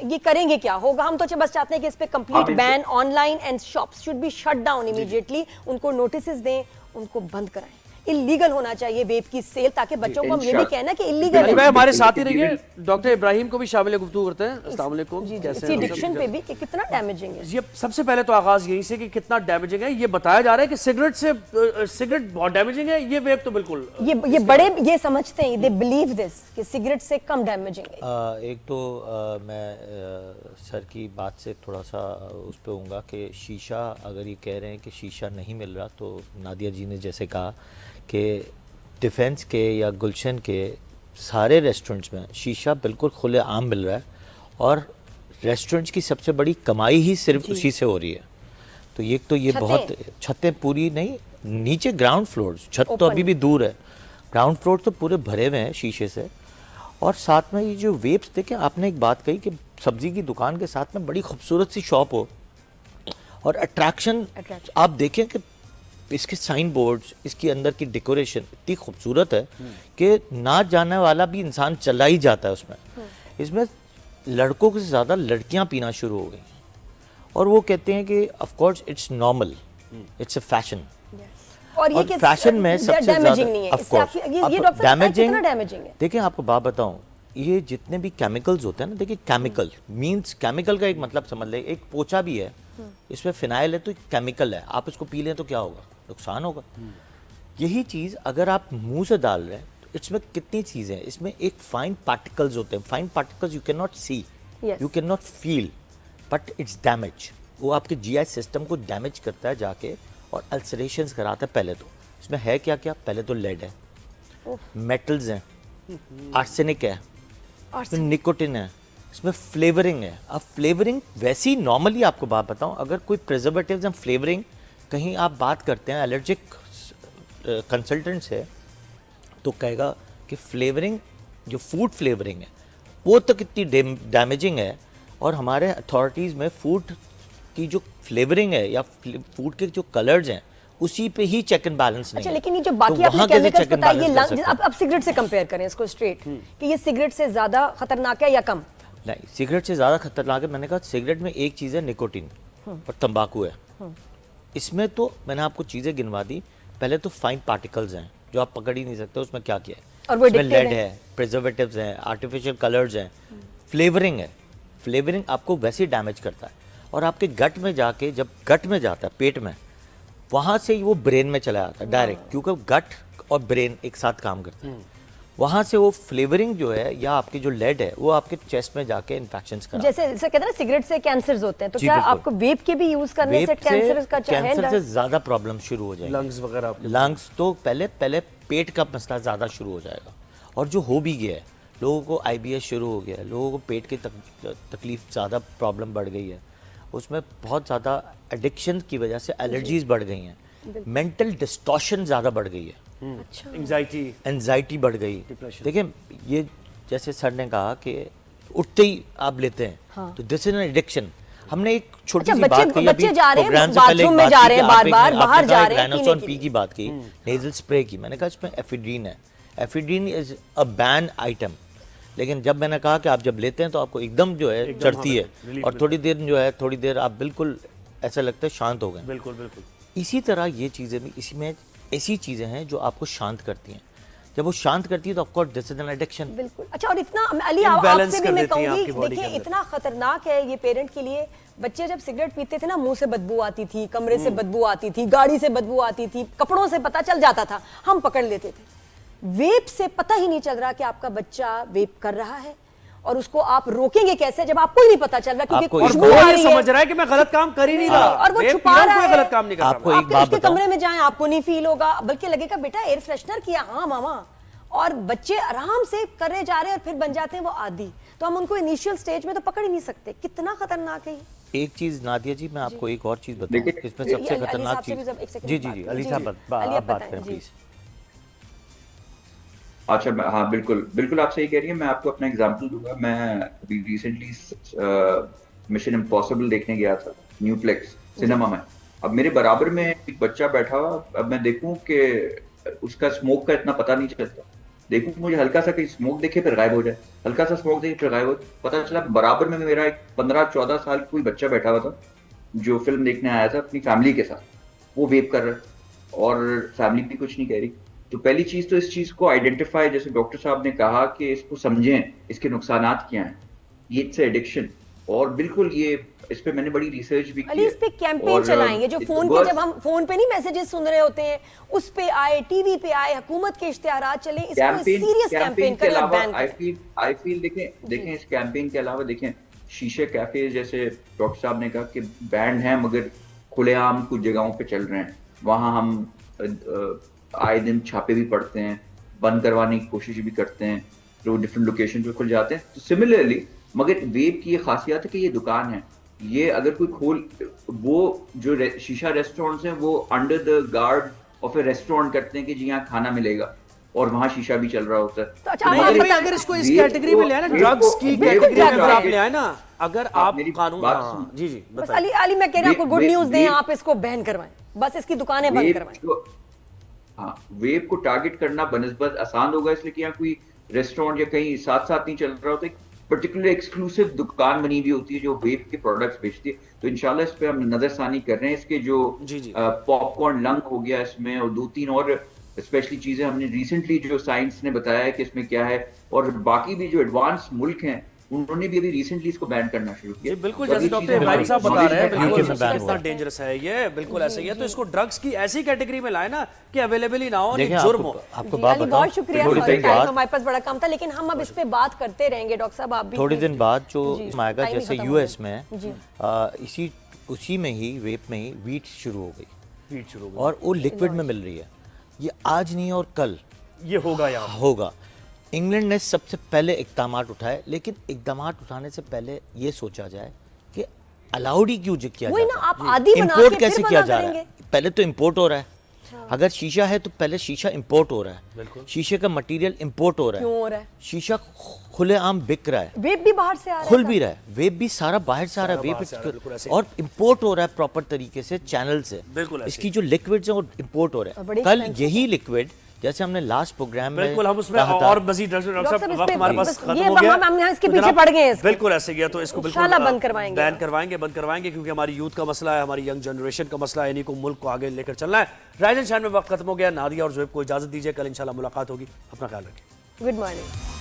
ये करेंगे क्या होगा? हम तो बस चाहते हैं कि इस पे complete ban, online and shops should be shut down immediately, उनको नोटिसेस दें, उनको बंद कराएं। इलीगल होना चाहिए वेप की सेल, ताकि बच्चों को हम ये भी कहना कि इलीगल है। भाई हमारे साथ ही रहिए, डॉक्टर इब्राहिम को भी शामिल गुफ्तगू करते हैं। अस्सलाम वालेकुम। इसी एडिक्शन पे भी कि कितना डैमेजिंग है। ये सबसे पहले तो आगाज यहीं से कि कितना डैमेजिंग है। ये बताया जा रहा है कि सिगरेट बहुत डैमेजिंग है, ये वेप तो बिल्कुल ये बड़े ये समझते हैं, दे बिलीव दिस कि सिगरेट से कम डैमेजिंग है। एक तो मैं सर की बात से थोड़ा सा उस पे होऊंगा कि शीशा, अगर ये कह रहे हैं कि शीशा नहीं मिल रहा, तो नादिया जी ने जैसे कहा कि डिफेंस के या गुलशन के सारे रेस्टोरेंट्स में शीशा बिल्कुल खुले आम मिल रहा है, और रेस्टोरेंट्स की सबसे बड़ी कमाई ही सिर्फ उसी से हो रही है। तो ये बहुत छतें पूरी नहीं, नीचे ग्राउंड फ्लोर, छत तो अभी भी दूर है, ग्राउंड फ्लोर तो पूरे भरे हुए हैं शीशे से। और साथ में ये जो वेप्स, देखें आपने एक बात कही कि सब्जी की दुकान के साथ में बड़ी खूबसूरत सी शॉप हो और अट्रैक्शन आप देखें कि इसके साइन बोर्ड्स, इसके अंदर की डेकोरेशन इतनी खूबसूरत है कि ना जाने वाला भी इंसान चला ही जाता है उसमें। इसमें लड़कों से ज़्यादा लड़कियां पीना शुरू हो गई हैं, और वो कहते हैं कि of course it's normal, it's a fashion. और ये फैशन में सबसे ज़्यादा ऑफ कोर्स डैमेजिंग है। देखिए आपको बात बताऊं, ये जितने भी केमिकल्स होते हैं ना, देखिए केमिकल मींस, केमिकल का एक मतलब समझ ले, एक पोछा भी है, इसमें फिनाइल है तो केमिकल है, आप इसको पी लें तो क्या होगा, नुकसान होगा। यही चीज़ अगर आप मुंह से डाल रहे हैं तो इसमें कितनी चीज़ें हैं, इसमें एक फाइन पार्टिकल्स होते हैं, fine particles you can not see, you can not feel, but it's damage. वो आपके जीआई सिस्टम को डैमेज करता है जाके, और अल्सरेशंस कराता है। पहले तो इसमें है क्या क्या, पहले तो लेड है, मेटल्स हैं, आर्सेनिक है, निकोटिन है, इसमें फ्लेवरिंग है। अब फ्लेवरिंग वैसी नॉर्मली आपको बात बताऊं, अगर कोई प्रिजर्वेटिव्स एंड फ्लेवरिंग कहीं आप बात करते हैं एलर्जिक कंसल्टेंट से, तो कहेगा कि फ्लेवरिंग जो फूड फ्लेवरिंग है वो तो कितनी डैमेजिंग है। और हमारे अथॉरिटीज़ में फूड की जो फ्लेवरिंग है या फूड के जो कलर्स हैं उसी पे ही चेक एंड बैलेंस नहीं। अच्छा, लेकिन ये जो बाकी आपने केमिकल्स बताए, ये अब सिगरेट से कंपेयर करें इसको स्ट्रेट, कि ये सिगरेट से ज्यादा खतरनाक है या कम? नहीं, सिगरेट से ज़्यादा खतरनाक है। मैंने कहा सिगरेट में एक चीज़ है निकोटिन और तंबाकू है। इसमें तो मैंने आपको चीज़ें गिनवा दी। पहले तो फाइन पार्टिकल्स हैं जो आप पकड़ ही नहीं सकते उसमें क्या किया है, और वो इसमें लेड है, प्रिजर्वेटिव्स हैं, आर्टिफिशियल कलर्स हैं, फ्लेवरिंग है। फ्लेवरिंग आपको वैसे ही डैमेज करता है, और आपके गट में जाके, जब गट में जाता है पेट में, वहाँ से ही वो ब्रेन में चला जाता है डायरेक्ट, क्योंकि गट और ब्रेन एक साथ काम करते हैं। वहाँ से वो फ्लेवरिंग जो है या आपकी जो लेड है वो आपके चेस्ट में जाके इन्फेक्शंस करा। जैसे कहते हैं ना सिगरेट से कैंसर्स होते हैं, तो क्या आपको वेप के भी यूज करने से कैंसर का कैंसर से ज्यादा प्रॉब्लम शुरू हो जाएगी, लंग्स वगैरह, लंग्स तो पहले पेट का मसला ज्यादा शुरू हो जाएगा, और जो हो भी गया है, लोगों को आईबीएस शुरू हो गया है, लोगों को पेट की तकलीफ ज़्यादा प्रॉब्लम बढ़ गई है, उसमें बहुत ज़्यादा एडिक्शन की वजह से एलर्जीज बढ़ गई हैं, मेंटल डिस्टॉर्शन ज़्यादा बढ़ गई है, एंजाइटी बढ़ गई। देखिए ये जैसे सर ने कहा कि उठते ही आप लेते हैं, हाँ। तो दिस इज एन एडिक्शन। हमने एक छोटी सी बात की, प्रोग्राम से पहले एक बात की, बाहर जा रहे हैं, राइनोसोन पी की बात की, नेजल स्प्रे की, मैंने कहा इसमें एफिड्रीन है, ephedrine is a ban item. लेकिन जब मैंने कहा कि आप जब लेते हैं तो आपको एकदम जो है चढ़ती है, और थोड़ी देर आप बिल्कुल ऐसा लगता है शांत हो गए। बिल्कुल बिल्कुल। इसी तरह ये चीज़ें भी, इसमें ऐसी चीज़ें हैं जो आपको शांत करती हैं। जब वो शांत करती है तो of course this is an addiction. बिल्कुल। अच्छा, और इतना अली आपसे भी मैं कहूंगी, देखिए इतना खतरनाक है ये पेरेंट के लिए। बच्चे जब सिगरेट पीते थे ना, मुंह से बदबू आती थी, कमरे से बदबू आती थी, गाड़ी से बदबू आती थी, कपड़ों से पता चल जाता था, हम पकड़ लेते थे। वेप से पता ही नहीं चल रहा कि आपका बच्चा वेप कर रहा है, और उसको आप रोकेंगे कैसे जब आपको ही नहीं पता चल रहा, क्योंकि खुशबू आ रही है, समझ रहा है कि मैं गलत काम कर ही नहीं रहा, और वो छुपा रहा है, गलत काम नहीं कर रहा। आपको एक बात उसके कमरे में जाएं, आपको नहीं फील होगा, बल्कि लगेगा बेटा एयर फ्रेशनर किया, हाँ मामा, और बच्चे आराम से करे जा रहे हैं और फिर बन जाते हैं वो आदी। तो हम उनको इनिशियल स्टेज में तो पकड़ ही नहीं सकते। कितना खतरनाक है ये। एक चीज नादिया जी, मैं आपको एक और चीज बताऊं, इसमें सबसे खतरनाक चीज, जी अली साहब आप बात करें प्लीज। अच्छा, हाँ बिल्कुल आप सही कह रही हैं। मैं आपको अपना एग्जांपल दूंगा। मैं अभी रिसेंटली मिशन इम्पॉसिबल देखने गया था न्यूप्लेक्स सिनेमा में, अब मेरे बराबर में एक बच्चा बैठा हुआ, अब मैं देखूं कि उसका स्मोक का इतना पता नहीं चलता, देखूं मुझे हल्का सा कहीं स्मोक देखे फिर गायब हो जाए, हल्का सा स्मोक देखे फिर गायब हो, पता चला बराबर में मेरा एक 15-14 साल कोई बच्चा बैठा हुआ था जो फिल्म देखने आया था अपनी फैमिली के साथ, वो वेप कर रहा है और फैमिली भी कुछ नहीं कह रही। तो पहली चीज तो इस चीज को आइडेंटिफाई, जैसे डॉक्टर साहब ने कहा कि इसको समझें, इसके नुकसानात क्या हैं, ये इट्स एडिक्शन, और बिल्कुल ये इस पे मैंने बड़ी रिसर्च भी की अली, इस पे कैंपेन चलाएंगे जो फोन के, जब हम फोन पे नहीं मैसेजेस सुन रहे होते हैं उस पे आए, टीवी पे आए, हुकूमत के इश्तिहारात चले, इस पे सीरियस कैंपेन करें और बैन करें। आई फील देखें इस कैंपेन के अलावा देखें शीशे कैफे जैसे डॉक्टर साहब ने कहा कि बैंड है मगर खुलेआम कुछ जगहों पे चल रहे हैं, वहां हम आए दिन छापे भी पड़ते हैं, बंद करवाने की कोशिश भी करते हैं, जो डिफरेंट लोकेशन पे खुल जाते हैं। तो सिमिलरली मगर वेब की ये खासियत है कि ये दुकान है, ये अगर कोई खोल, वो जो शीशा रेस्टोरेंट्स हैं वो under the guard of A restaurant करते हैं कि जी यहाँ खाना मिलेगा और वहां शीशा भी चल रहा होता है। तो अच्छा, नहीं, भाई अगर इसको इस कैटेगरी में ले आए ना, ड्रग्स की कैटेगरी में अगर आप ले आए ना, अगर आप कानून, जी जी बस अली मैं कह रहा हूं आपको गुड न्यूज दें, आप इसको बैन करवाएं, बस इसकी दुकानें बंद करवाएं। हाँ, वेब को टारगेट करना बनिस्बत आसान होगा, इसलिए कि यहाँ कोई रेस्टोरेंट या कहीं साथ साथ नहीं चल रहा होता, पर्टिकुलर एक्सक्लूसिव दुकान बनी हुई होती है जो वेब के प्रोडक्ट्स बेचती है। तो इंशाल्लाह इस पे हम नजरसानी कर रहे हैं। इसके जो पॉपकॉर्न लंग हो गया इसमें, और 2-3 और स्पेशली चीजें हमने रिसेंटली जो साइंस ने बताया है कि इसमें क्या है, और बाकी भी जो एडवांस मुल्क हैं उन्होंने भी अभी रिसेंटली इसको बैन करना शुरू किया। बिल्कुल, जैसे डॉक्टर इब्राहिम साहब बता रहे हैं, बिल्कुल कितना डेंजरस है ये, बिल्कुल ऐसा ही है। तो इसको ड्रग्स की ऐसी कैटेगरी में लाए ना कि अवेलेबल ही ना हो, जुर्म हो। आपको बात बताऊं, बहुत शुक्रिया, हमारे पास बड़ा काम था लेकिन हम अब इस पे बात करते रहेंगे। डॉक्टर साहब आप भी थोड़ी दिन बाद जो आएगा, जैसे यूएस में उसी में ही वेप में ही वीट शुरू हो गई, और वो लिक्विड में मिल रही है। ये आज नहीं और कल ये होगा, यहाँ होगा। इंग्लैंड ने सबसे पहले इक़दाम उठाए, लेकिन इक़दाम उठाने से पहले ये सोचा जाए कि अलाउड ही क्यों किया जाता है, इम्पोर्ट कैसे किया जा रहा है। पहले तो इम्पोर्ट हो रहा है, अगर शीशा है तो पहले शीशा इंपोर्ट हो रहा है, शीशे का मटेरियल इंपोर्ट हो रहा है, शीशा खुलेआम बिक रहा है, वेब भी बाहर से आ रहा है, खुल भी रहा है, वेब भी सारा बाहर से आ रहा है, वेब और इंपोर्ट हो रहा है प्रॉपर तरीके से चैनल से। इसकी जो लिक्विड्स हैं वो इंपोर्ट हो रहे हैं। कल यही लिक्विड, जैसे हमने लास्ट प्रोग्राम में, बिल्कुल हम उसमें और मजीद डॉक्टर साहब वक्त हमारे पास खत्म हो गया, हम इसके पीछे पड़ गए हैं, बिल्कुल ऐसे गया। तो इसको बिल्कुल बंद करवाएंगे क्योंकि हमारी यूथ का मसला है, हमारी यंग जनरेशन का मसला है, इन्हीं को मुल्क को आगे लेकर चलना है। राइजन शान में वक्त खत्म हो गया। नादिया और ज़ुहैब को इजाजत दीजिए, कल इंशाल्लाह मुलाकात होगी, अपना ख्याल रखें, गुड मॉर्निंग।